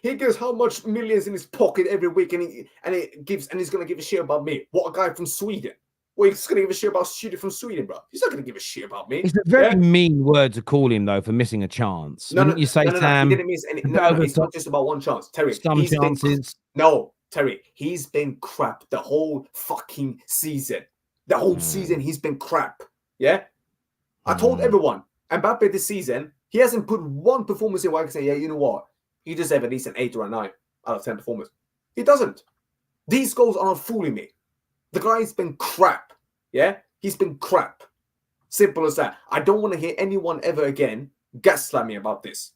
He gets how much millions in his pocket every week, and he's going to give a shit about me. What, a guy from Sweden? Well, he's going to give a shit about shooting from Sweden, bro. He's not going to give a shit about me. It's a very mean word to call him, though, for missing a chance. No, you say, Sam? He didn't miss any. No, it's not just about one chance, Terry. Some chances. Terry. He's been crap the whole fucking season. The whole season, he's been crap. I told everyone, Mbappé this season, he hasn't put one performance in where I can say, you know what? He deserves at least an 8 or a 9 out of 10 performance. He doesn't. These goals are not fooling me. The guy's been crap. He's been crap. Simple as that. I don't want to hear anyone ever again gaslight me about this.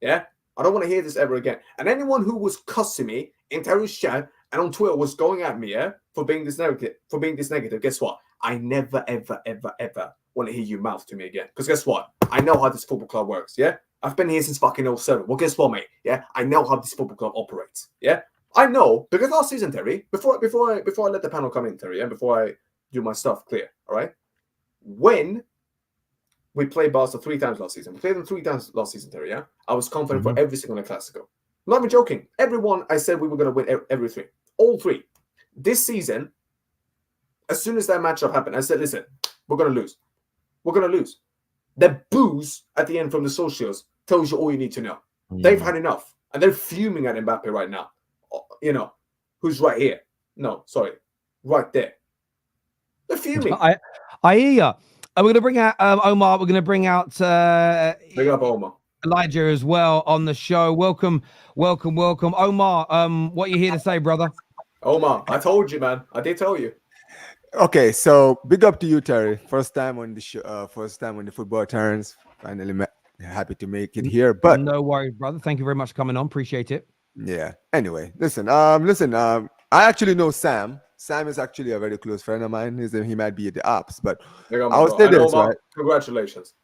I don't want to hear this ever again. And anyone who was cussing me in Terry's chat and on Twitter was going at me, for being this negative, guess what? I never, ever, ever, ever want to hear you mouth to me again. Because guess what? I know how this football club works, yeah? I've been here since fucking 07. Well, guess what, mate? Yeah, I know how this football club operates, yeah? I know, because last season, Terry, before I let the panel come in, Terry, and before I do my stuff clear, all right? When we played Barca 3 times last season, we played them 3 times last season, Terry, yeah? I was confident for every single Clasico. Not even joking. Everyone, I said we were going to win every 3. All 3. This season, as soon as that matchup happened, I said, listen, we're going to lose. We're going to lose. The booze at the end from the socials tells you all you need to know. They've had enough. And they're fuming at Mbappe right now. You know, who's right here? No, sorry. Right there. They're fuming. I hear you. We're going to bring out Omar. We're going to bring out Big up, Omar. Elijah as well on the show. Welcome. Omar, what are you here to say, brother? Omar, I told you, man. I did tell you. Okay, so big up to you, Terry. First time on the show, first time on the Football Terrace. Finally, happy to make it here. But no worries, brother. Thank you very much for coming on. Appreciate it. Yeah. Anyway, listen. I actually know Sam. Sam is actually a very close friend of mine. He might be at the ops, but I'll say this, right? Congratulations.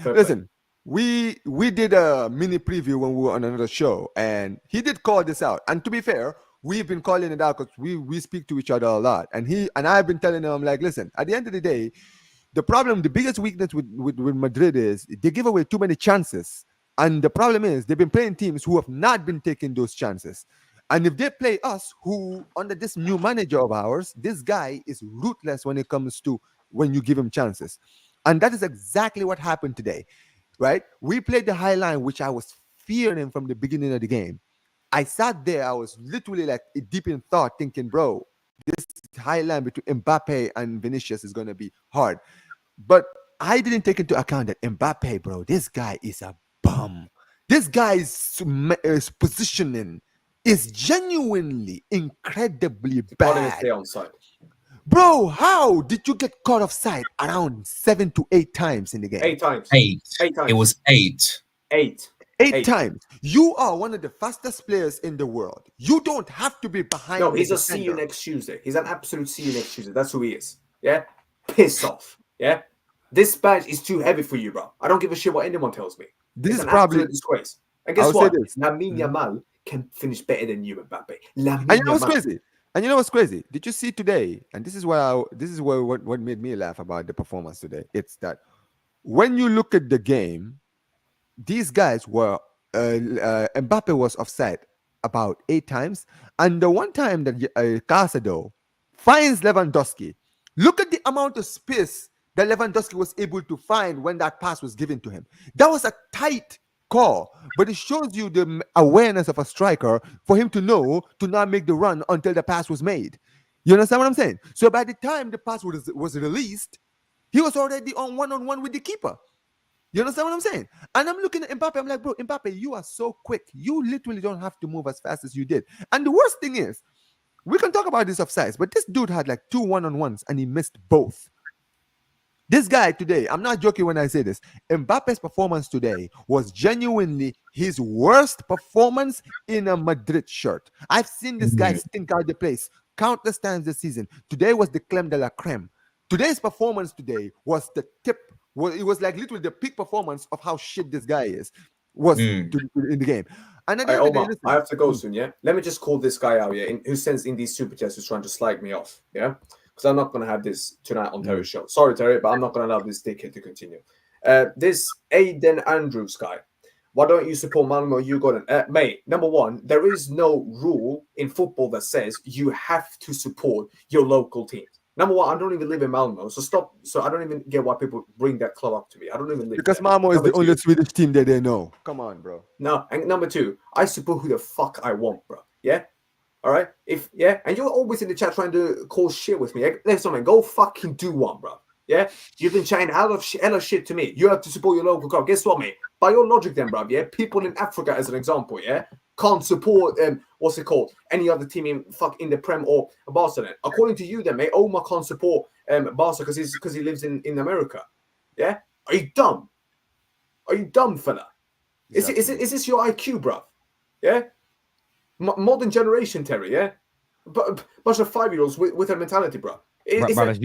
Listen, we did a mini preview when we were on another show, and he did call this out. And to be fair, we've been calling it out because we speak to each other a lot. And I've been telling him, I'm like, listen, at the end of the day, the biggest weakness with Madrid is they give away too many chances. And the problem is they've been playing teams who have not been taking those chances. And if they play us, who under this new manager of ours, this guy is ruthless when it comes to when you give him chances. And that is exactly what happened today, right? We played the high line, which I was fearing from the beginning of the game. I sat there, I was literally like deep in thought thinking, bro, this high line between Mbappe and Vinicius is going to be hard. But I didn't take into account that Mbappe, bro, this guy is a bum. This guy's positioning is genuinely incredibly bad. Stay on side. Bro, how did you get caught offside around 7 to 8 times in the game? 8 times. 8. 8 times. It was 8. 8 times. You are one of the fastest players in the world. You don't have to be behind. No, he's a see you next Tuesday. He's an absolute see you next Tuesday. That's who he is. Yeah? Piss off. Yeah? This badge is too heavy for you, bro. I don't give a shit what anyone tells me. This is probably a disgrace. And guess what? Lamine Yamal can finish better than you, Mbappe. And you know what's crazy? Did you see today? And this is what made me laugh about the performance today. It's that when you look at the game, these guys were Mbappe was offside about 8 times, and the one time that Casado finds Lewandowski. Look at the amount of space that Lewandowski was able to find when that pass was given to him. That was a tight call, but it shows you the awareness of a striker for him to know to not make the run until the pass was made. You understand what I'm saying? So by the time the pass was released, he was already on one-on-one with the keeper. You understand what I'm saying? And I'm looking at Mbappe. I'm like, bro, Mbappe, you are so quick. You literally don't have to move as fast as you did. And the worst thing is, we can talk about this offsides, but this dude had like 2 one-on-ones and he missed both. This guy today, I'm not joking when I say this, Mbappe's performance today was genuinely his worst performance in a Madrid shirt. I've seen this guy stink out the place countless times this season. Today was the creme de la creme. Today's performance today was the tip. It was like literally the peak performance of how shit this guy is in the game. And at the end of the day, listen, I have to go soon, yeah? Let me just call this guy out, yeah, who sends in these super chats who's trying to slag me off, yeah? Because I'm not going to have this tonight on Terry's show. Sorry, Terry, but I'm not going to allow this dickhead to continue. This Aiden Andrews guy, why don't you support Malmo? You got it. Mate, number one, there is no rule in football that says you have to support your local teams. Number one, I don't even live in Malmo, so stop. So I don't even get why people bring that club up to me. I don't even live because there. Malmo is the only Swedish team that they know. Come on, bro. No, and number two, I support who the fuck I want, bro. Yeah? All right? And you're always in the chat trying to call shit with me. Listen, man, go fucking do one, bro. Yeah? You've been chatting hella shit to me. You have to support your local club. Guess what, mate? By your logic then, bro, yeah? People in Africa, as an example, yeah? Can't support, any other team in the Prem or Barcelona. According to you then, mate, Omar can't support Barca because he lives in America. Yeah? Are you dumb? Are you dumb, fella? Exactly. Is this your IQ, bro? Yeah? Modern generation, Terry, yeah? Bunch of 5-year-olds with a mentality, bro. Brothers,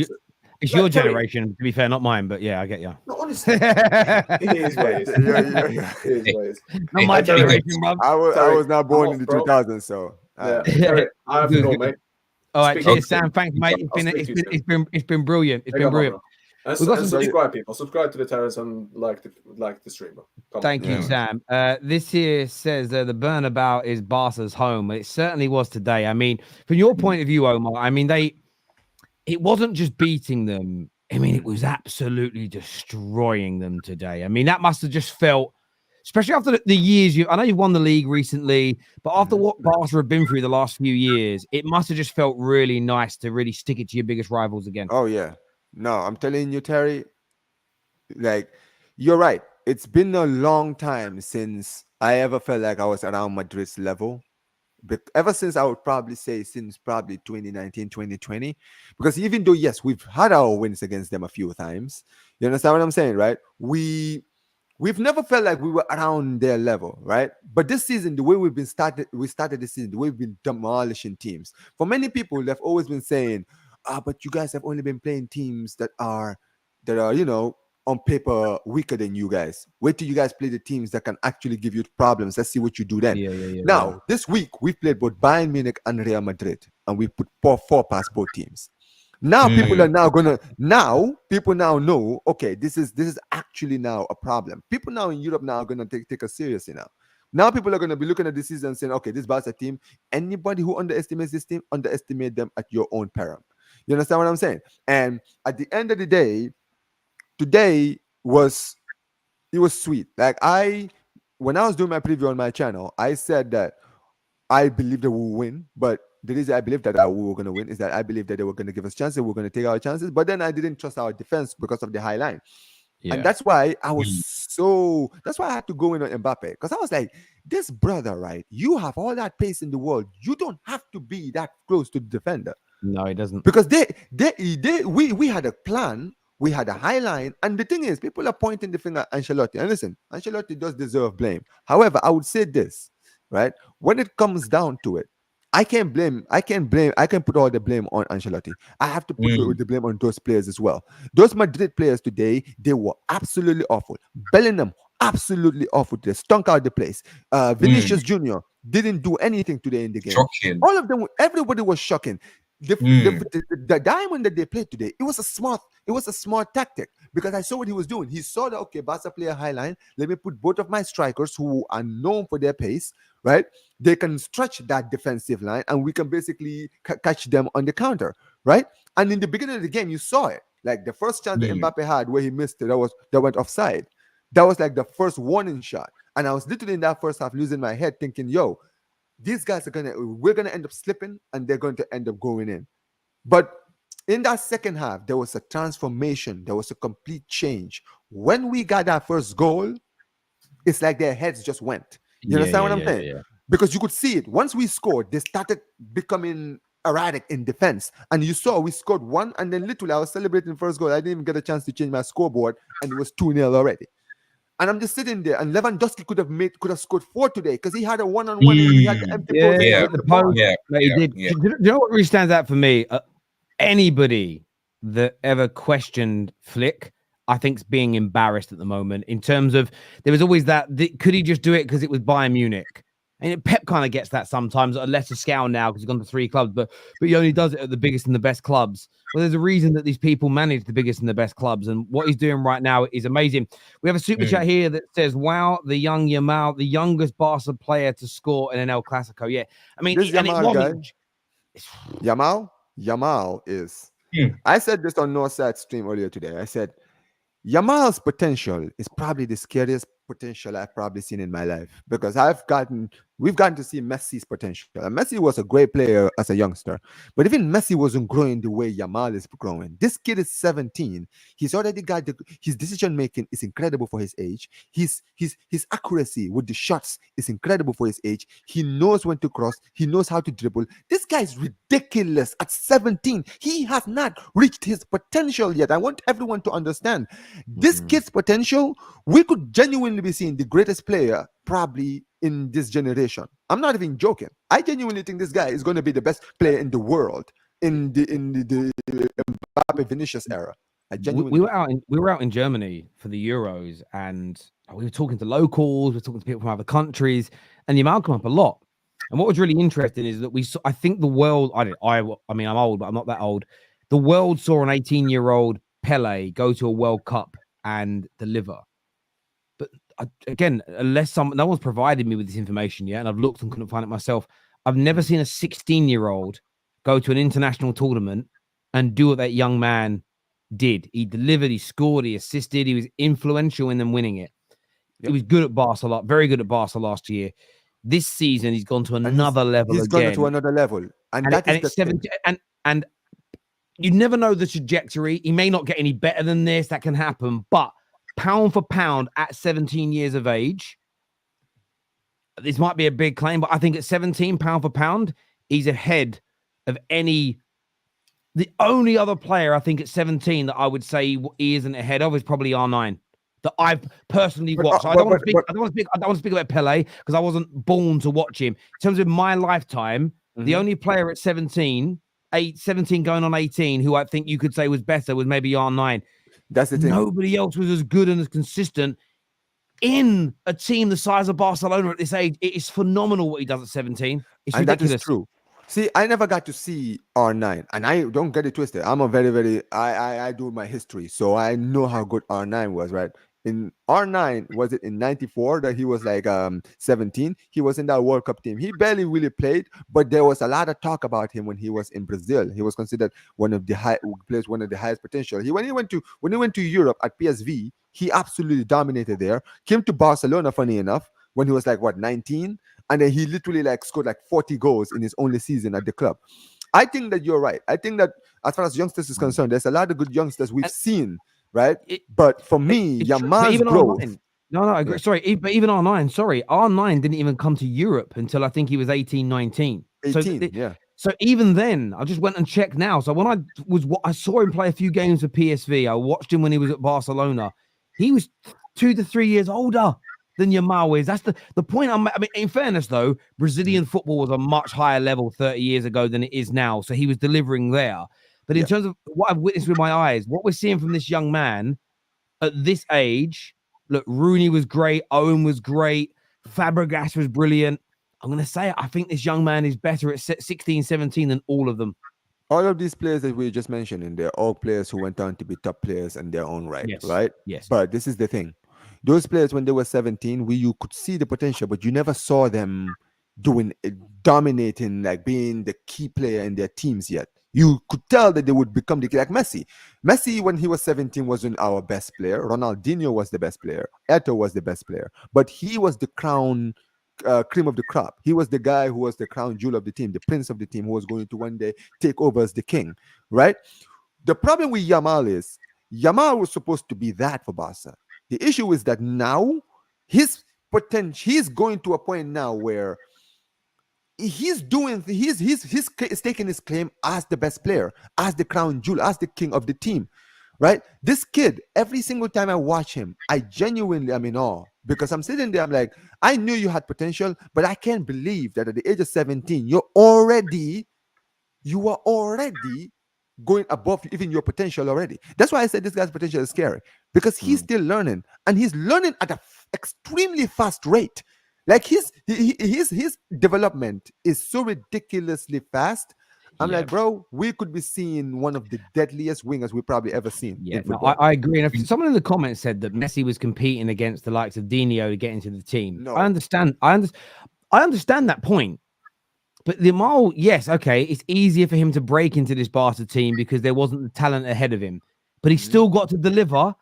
it's your generation, to be fair, not mine. But yeah, I get you. No, honestly, it is what it is. It is what it is. Not my generation, bro. I was not born in the 2000s, so Terry, I have to go, mate. All right, cheers, Sam. Thanks, mate. It's been brilliant. It's been brilliant. And subscribe, people. Subscribe to the Terrace and like the stream. Thank you, Sam. This here says the Bernabeu is Barca's home. It certainly was today. I mean, from your point of view, Omar, I mean, it wasn't just beating them. I mean, it was absolutely destroying them today. I mean, that must have just felt, especially after the years I know you've won the league recently, but after what Barca have been through the last few years, it must have just felt really nice to really stick it to your biggest rivals again. Oh, yeah. No, I'm telling you, Terry, like, you're right. It's been a long time since I ever felt like I was around Madrid's level. But ever since, I would probably say since probably 2019, 2020. Because even though, yes, we've had our wins against them a few times. You understand what I'm saying, right? We've never felt like we were around their level, right? But this season, the way we started this season, the way we've been demolishing teams. For many people, they've always been saying, but you guys have only been playing teams that are, you know, on paper weaker than you guys. Wait till you guys play the teams that can actually give you problems. Let's see what you do then. Now, this week, we've played both Bayern Munich and Real Madrid, and we put four past both teams. Now people now know, okay, this is actually now a problem. People now in Europe now are gonna take us seriously now. Now people are gonna be looking at this season and saying, okay, this Barca team, anybody who underestimates this team, underestimate them at your own peril. You understand what I'm saying? And at the end of the day, today was sweet. Like when I was doing my preview on my channel, I said that I believe that we'll win, but the reason I believe that we were going to win is that I believe that they were going to give us chances, we're going to take our chances, but then I didn't trust our defense because of the high line. Yeah. And that's why that's why I had to go in on Mbappe, because I was like, this brother, right? You have all that pace in the world. You don't have to be that close to the defender. No, he doesn't. Because we had a plan, we had a high line, and the thing is, people are pointing the finger at Ancelotti. And listen, Ancelotti does deserve blame. However, I would say this, right? When it comes down to it, I can put all the blame on Ancelotti. I have to put the blame on those players as well. Those Madrid players today, they were absolutely awful. Bellingham, absolutely awful. They stunk out the place. Vinicius Jr. didn't do anything today in the game. Shocking. All of them, everybody was shocking. The diamond that they played today, it was a smart tactic, because I saw what he was doing. He saw that, okay, Barca play a high line. Let me put both of my strikers who are known for their pace, right? They can stretch that defensive line, and we can basically catch them on the counter, right? And in the beginning of the game, you saw it. Like the first chance that Mbappe had where he missed it, that went offside. That was like the first warning shot. And I was literally in that first half losing my head thinking, yo, these guys we're gonna end up slipping, and they're going to end up going in. But in that second half, there was a transformation. There was a complete change. When we got that first goal, it's like their heads just went. You understand what I'm saying? Yeah. Because you could see it. Once we scored, they started becoming erratic in defense. And you saw we scored one, and then literally I was celebrating the first goal. I didn't even get a chance to change my scoreboard, and it was 2-0 already. And I'm just sitting there, and Lewandowski could have scored 4 today, because he had a one-on-one. He had the empty post. Do you know what really stands out for me? Anybody that ever questioned Flick, I think's being embarrassed at the moment. In terms of, there was always that, could he just do it because it was Bayern Munich? And Pep kind of gets that sometimes at a lesser scale now because he's gone to 3 clubs, but he only does it at the biggest and the best clubs. Well, there's a reason that these people manage the biggest and the best clubs, and what he's doing right now is amazing. We have a super chat here that says, "Wow, the young Yamal, the youngest Barca player to score in an El Clasico." Yeah, I mean, this Yamal is. I said this on Northside stream earlier today. I said Yamal's potential is probably the scariest potential I've probably seen in my life, because we've gotten to see Messi's potential. And Messi was a great player as a youngster, but even Messi wasn't growing the way Yamal is growing. This kid is 17. He's already got his decision making is incredible for his age. His accuracy with the shots is incredible for his age. He knows when to cross. He knows how to dribble. This guy is ridiculous at 17. He has not reached his potential yet. I want everyone to understand this kid's potential. We could genuinely be seeing the greatest player probably in this generation. I'm not even joking. I genuinely think this guy is going to be the best player in the world. in the Mbappe Vinicius era. I genuinely we were out in Germany for the Euros, and we were talking to locals, we were talking to people from other countries, and Yamal come up a lot. And what was really interesting is that we saw, I think the world, I mean, I'm old, but I'm not that old. The world saw an 18-year-old Pele go to a World Cup and deliver. But again, unless no one's provided me with this information yet, and I've looked and couldn't find it myself, I've never seen a 16-year-old go to an international tournament and do what that young man did. He delivered, he scored, he assisted, he was influential in them winning it. Yep. He was good at Barcelona, very good at Barca last year. This season, he's gone to another level. He's gone to another level, and it's 17. And you never know the trajectory. He may not get any better than this. That can happen, but pound for pound at 17 years of age, this might be a big claim, but I think at 17, pound for pound, he's ahead of any. The only other player I think at 17 that I would say he isn't ahead of is probably R9 that I've personally watched. I don't want to speak about Pele because I wasn't born to watch him. In terms of my lifetime, the only player at 17 going on 18 who I think you could say was better was maybe R9. That's the thing. Nobody else was as good and as consistent in a team the size of Barcelona at this age. It is phenomenal what he does at 17. It's ridiculous. That is true. See, I never got to see R9, and I don't get it twisted. I'm a very, I do my history, so I know how good R9 was, right? In R9, was it in 94 that he was like 17? He was in that World Cup team. He barely really played, but there was a lot of talk about him when he was in Brazil. He was considered one of the highest potential. When he went to Europe at PSV, he absolutely dominated there. Came to Barcelona, funny enough, when he was like 19, and then he literally scored 40 goals in his only season at the club. I think that you're right. I think that as far as youngsters is concerned, there's a lot of good youngsters we've seen. Right, but for me, Yamal's growth. No, I agree. Sorry, but even R9, R9 didn't even come to Europe until I think he was 18, 19. 18, yeah. So even then, I just went and checked now. So when I saw him play a few games for PSV, I watched him when he was at Barcelona. He was 2 to 3 years older than Yamal is. That's the point. I mean, in fairness, though, Brazilian football was a much higher level 30 years ago than it is now. So he was delivering there. But in terms of what I've witnessed with my eyes, what we're seeing from this young man at this age, look, Rooney was great, Owen was great, Fabregas was brilliant. I'm going to say it, I think this young man is better at 16, 17 than all of them. All of these players that we just mentioned, they're all players who went on to be top players in their own right, right? Yes. But this is the thing. Those players, when they were 17, you could see the potential, but you never saw them dominating, being the key player in their teams yet. You could tell that they would become like Messi. Messi, when he was 17, wasn't our best player. Ronaldinho was the best player. Eto'o was the best player. But he was the cream of the crop. He was the guy who was the crown jewel of the team, the prince of the team, who was going to one day take over as the king, right? The problem with Yamal is, Yamal was supposed to be that for Barca. The issue is that now, his potential, he's going to a point now where he's taking his claim as the best player, as the crown jewel, as the king of the team, right? This kid, every single time I watch him, I genuinely am in awe, because I'm sitting there, I'm like, I knew you had potential, but I can't believe that at the age of 17, you are already going above even your potential already. That's why I said this guy's potential is scary, because he's still learning, and he's learning at an extremely fast rate. His development is so ridiculously fast. I'm like, bro, we could be seeing one of the deadliest wingers we've probably ever seen. Yeah, no, I agree. And if someone in the comments said that Messi was competing against the likes of Dino to get into the team, no. I understand that point. But Yamal, yes, okay, it's easier for him to break into this Barca team because there wasn't the talent ahead of him. But he's still got to deliver.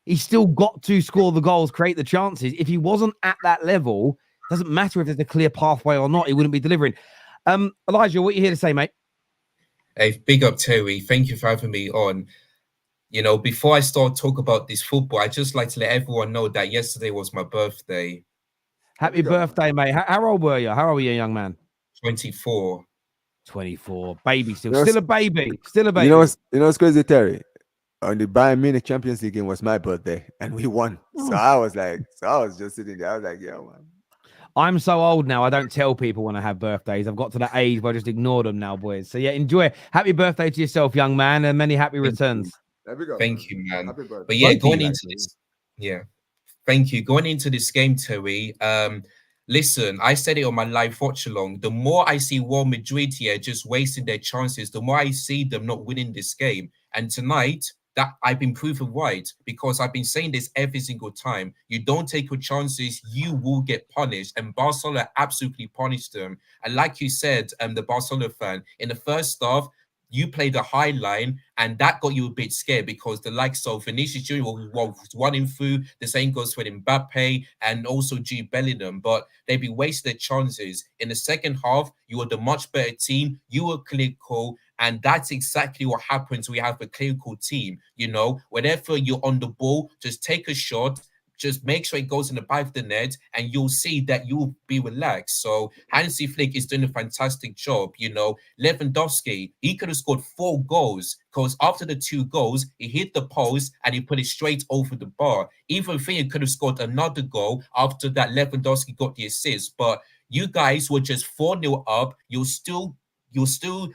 He's still got to score the goals, create the chances. If he wasn't at that level, doesn't matter if there's a clear pathway or not, he wouldn't be delivering. Elijah, what are you here to say, mate? Hey, big up, Terry. Thank you for having me on. Before I start talk about this football, I'd just like to let everyone know that yesterday was my birthday. Happy birthday, mate. How old were you? How old were you, young man? 24. 24. Baby still. Still a baby. Still a baby. You know what's crazy, Terry? On the Bayern Munich Champions League game was my birthday, and we won. So I was just sitting there. I was like, yeah, man. I'm so old now. I don't tell people when I have birthdays. I've got to that age where I just ignore them now, boys. So yeah, enjoy. Happy birthday to yourself, young man, and many happy returns. There we go. Thank you, man. Happy birthday. But yeah, Both of going you, into actually. this, yeah, thank you. Going into this game, Terry. Listen, I said it on my live watch along. The more I see Real Madrid here just wasting their chances, the more I see them not winning this game. And tonight, that I've been proven right, because I've been saying this every single time. You don't take your chances, you will get punished. And Barcelona absolutely punished them. And like you said, the Barcelona fan, in the first half, you played a high line, and that got you a bit scared because the likes of Vinicius Jr. was running through. The same goes for Mbappé and also Jude Bellingham, but they'd be wasting their chances. In the second half, you were the much better team. You were clinical, and that's exactly what happens when you have a clinical team. You know, whenever you're on the ball, just take a shot. Just make sure it goes in the back of the net, and you'll see that you'll be relaxed. So Hansi Flick is doing a fantastic job. You know, Lewandowski, he could have scored 4 goals because after the 2 goals, he hit the post and he put it straight over the bar. Even Finn could have scored another goal after that Lewandowski got the assist. But you guys were just 4-0 up. You still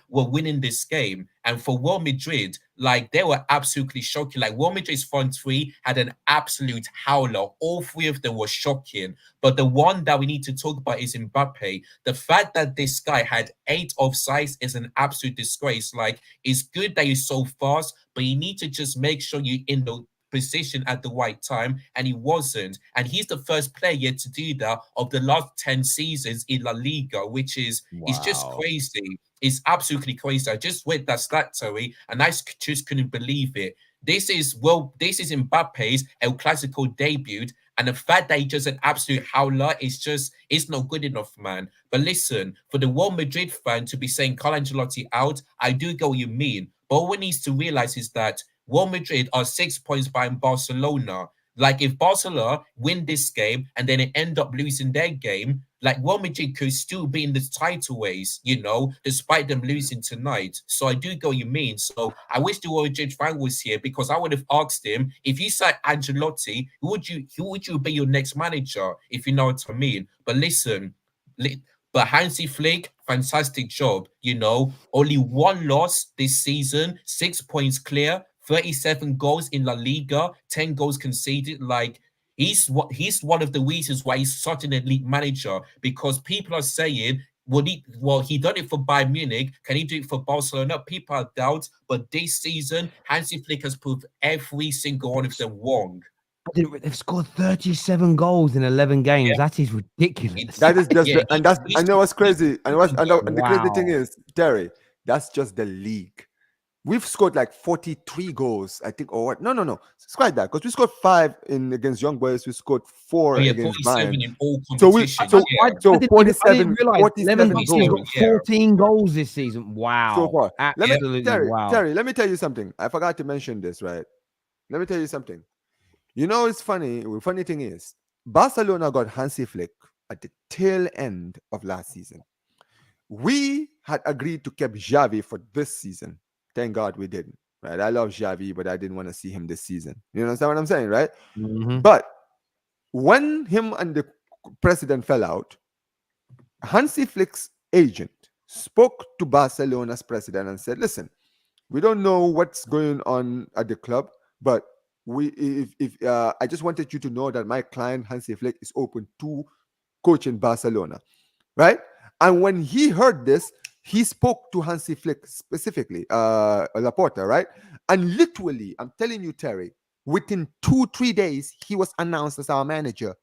were winning this game. And for Real Madrid, like, they were absolutely shocking. Like, Real Madrid's front three had an absolute howler. All 3 of them were shocking. But the one that we need to talk about is Mbappé. The fact that this guy had 8 offsides is an absolute disgrace. Like, it's good that he's so fast, but you need to just make sure you're in the position at the right time, and he wasn't. And he's the first player to do that of the last 10 seasons in La Liga, which is it's just crazy. It's absolutely crazy. I just read that stat, Terry, and I just couldn't believe it. This is Mbappe's El Clasico debut, and the fact that he just an absolute howler is just, it's not good enough, man. But listen, for the Real Madrid fan to be saying Carlo Ancelotti out, I do get what you mean. But what we need to realize is that Real Madrid are 6 points behind Barcelona. Like, if Barcelona win this game and then they end up losing their game, like, Real Madrid could still be in the title race, you know, despite them losing tonight. So I do get what you mean. So I wish the Real Madrid fan was here, because I would have asked him, if you said Ancelotti, who would you be your next manager, if you know what I mean? But listen, but Hansi Flick, fantastic job. You know, only 1 loss this season, 6 points clear, 37 goals in La Liga, 10 goals conceded. Like, he's one of the reasons why he's such an elite manager, because people are saying, he done it for Bayern Munich. Can he do it for Barcelona? People have doubts, but this season, Hansi Flick has proved every single one of them wrong. They've scored 37 goals in 11 games. Yeah. That is ridiculous. That is just, Yeah, and that's, I know what's crazy. And the crazy thing Wow. is, Terry, that's just the league. We've scored like 43 goals, I think, or what? No. It's quite that, because we scored 5 against Young Boys. We scored 4 against 47 Bayern. in all So competitions. I didn't 47 realize Lewandowski's goals got 14 goals this season. Wow. so far. Absolutely wow. Terry, let me tell you something. I forgot to mention this, right? Let me tell you something. You know, it's funny. The funny thing is, Barcelona got Hansi Flick at the tail end of last season. We had agreed to keep Xavi for this season. Thank God we didn't. Right? I love Xavi, but I didn't want to see him this season. You understand what I'm saying, right? Mm-hmm. But when him and the president fell out, Hansi Flick's agent spoke to Barcelona's president and said, "Listen, we don't know what's going on at the club, but I just wanted you to know that my client Hansi Flick is open to coaching Barcelona," right? And when he heard this, he spoke to Hansi Flick specifically, Laporta, right? And literally, I'm telling you, Terry, within 2-3 days, he was announced as our manager.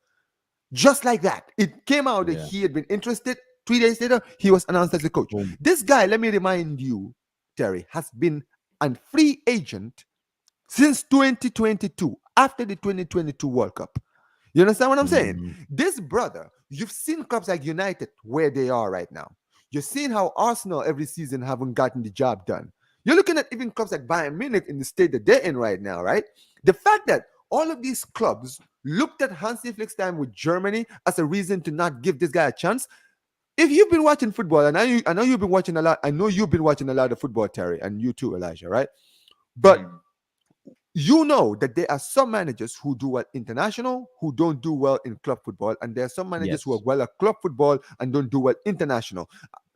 Just like that. It came out that he had been interested. 3 days later, he was announced as the coach. Boom. This guy, let me remind you, Terry, has been a free agent since 2022, after the 2022 World Cup. You understand what I'm saying? This brother, you've seen clubs like United where they are right now. You're seeing how Arsenal every season haven't gotten the job done. You're looking at even clubs like Bayern Munich in the state that they're in right now, right? The fact that all of these clubs looked at Hansi Flick's time with Germany as a reason to not give this guy a chance. If you've been watching football, and I know you've been watching a lot, I know you've been watching a lot of football, Terry, and you too, Elijah, right? But you know that there are some managers who do well international, who don't do well in club football, and there are some managers who are well at club football and don't do well international.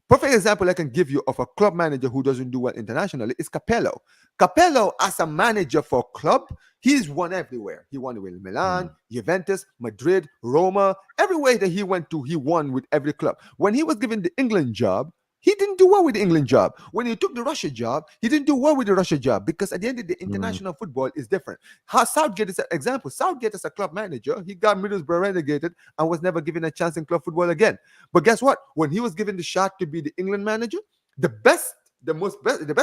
Perfect example I can give you of a club manager who doesn't do well internationally is Capello. Capello, as a manager for club, he's won everywhere. He won with Milan, Juventus, Madrid, Roma. Everywhere that he went to, he won with every club. When he was given the England job, he didn't do well with the England job. When he took the Russia job, he didn't do well with the Russia job because at the end of the day, international football is different. How Southgate is an example. Southgate is a club manager. He got Middlesbrough relegated and was never given a chance in club football again. But guess what? When he was given the shot to be the England manager, the best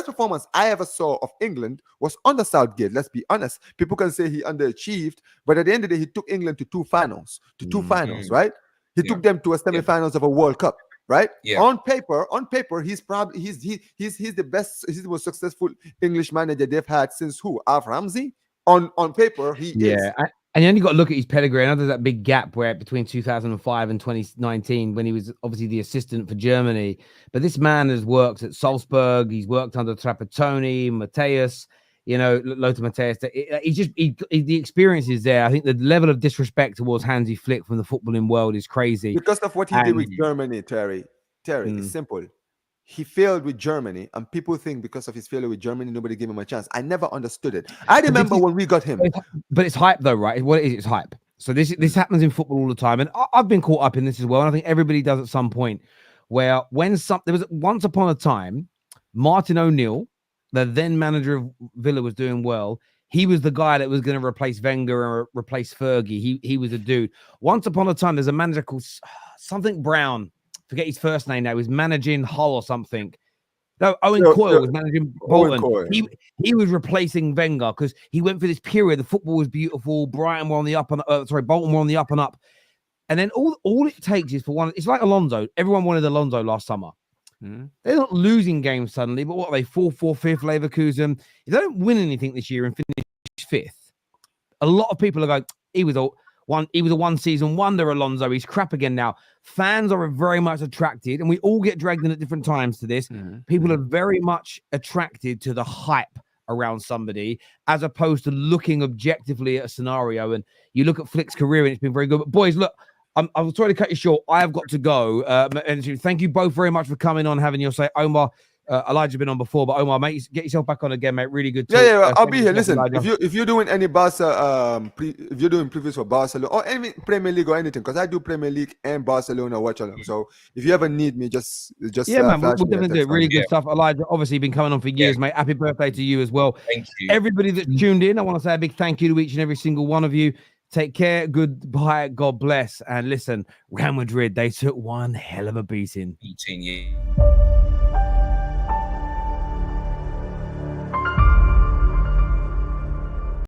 performance I ever saw of England was under Southgate. Let's be honest. People can say he underachieved, but at the end of the day, he took England to two finals, right? He took them to a semi-finals of a World Cup. Right? Yeah. On paper, he's the best, he's the most successful English manager they've had since who? Alf Ramsey? On paper, he is. And you only got to look at his pedigree. I know there's that big gap where between 2005 and 2019 when he was obviously the assistant for Germany. But this man has worked at Salzburg. He's worked under Trapattoni, Mateus, Lothar Matthäus. The experience is there. I think the level of disrespect towards Hansi Flick from the footballing world is crazy. Because of what he did with Germany, Terry, it's simple. He failed with Germany, and people think because of his failure with Germany, nobody gave him a chance. I never understood it. I remember when we got him. But it's hype though, right? What it is, it's hype. So this happens in football all the time. And I've been caught up in this as well. And I think everybody does at some point where there was once upon a time, Martin O'Neill, the then manager of Villa, was doing well. He was the guy that was going to replace Wenger or replace Fergie. He was a dude. Once upon a time, there's a manager called something Brown. Forget his first name now. He was managing Hull or something. No, Owen Coyle was managing Bolton. He was replacing Wenger because he went through this period. The football was beautiful. Bolton were on the up and up. And then all it takes is for one. It's like Alonso. Everyone wanted Alonso last summer. They're not losing games suddenly, but what are they? 4-4, 5th, Leverkusen. If they don't win anything this year and finish 5th, a lot of people are going, he was a one-season wonder, Alonso. He's crap again now. Fans are very much attracted, and we all get dragged in at different times to this. People are very much attracted to the hype around somebody as opposed to looking objectively at a scenario. And you look at Flick's career, and it's been very good. But boys, look, I'm sorry to cut you short. I have got to go. And thank you both very much for coming on, having your say. Omar, Elijah been on before, but Omar, mate, get yourself back on again, mate. Really good talk. Yeah, I'll be here. Listen, if you're doing any Barca, if you're doing previews for Barcelona or any Premier League or anything, because I do Premier League and Barcelona watch along. So if you ever need me, just man, we'll definitely do it. Really good stuff. Elijah, obviously been coming on for years, mate. Happy birthday to you as well. Thank you. Everybody that tuned in, I want to say a big thank you to each and every single one of you. Take care. Goodbye. God bless. And listen, Real Madrid, they took one hell of a beating. Yeah.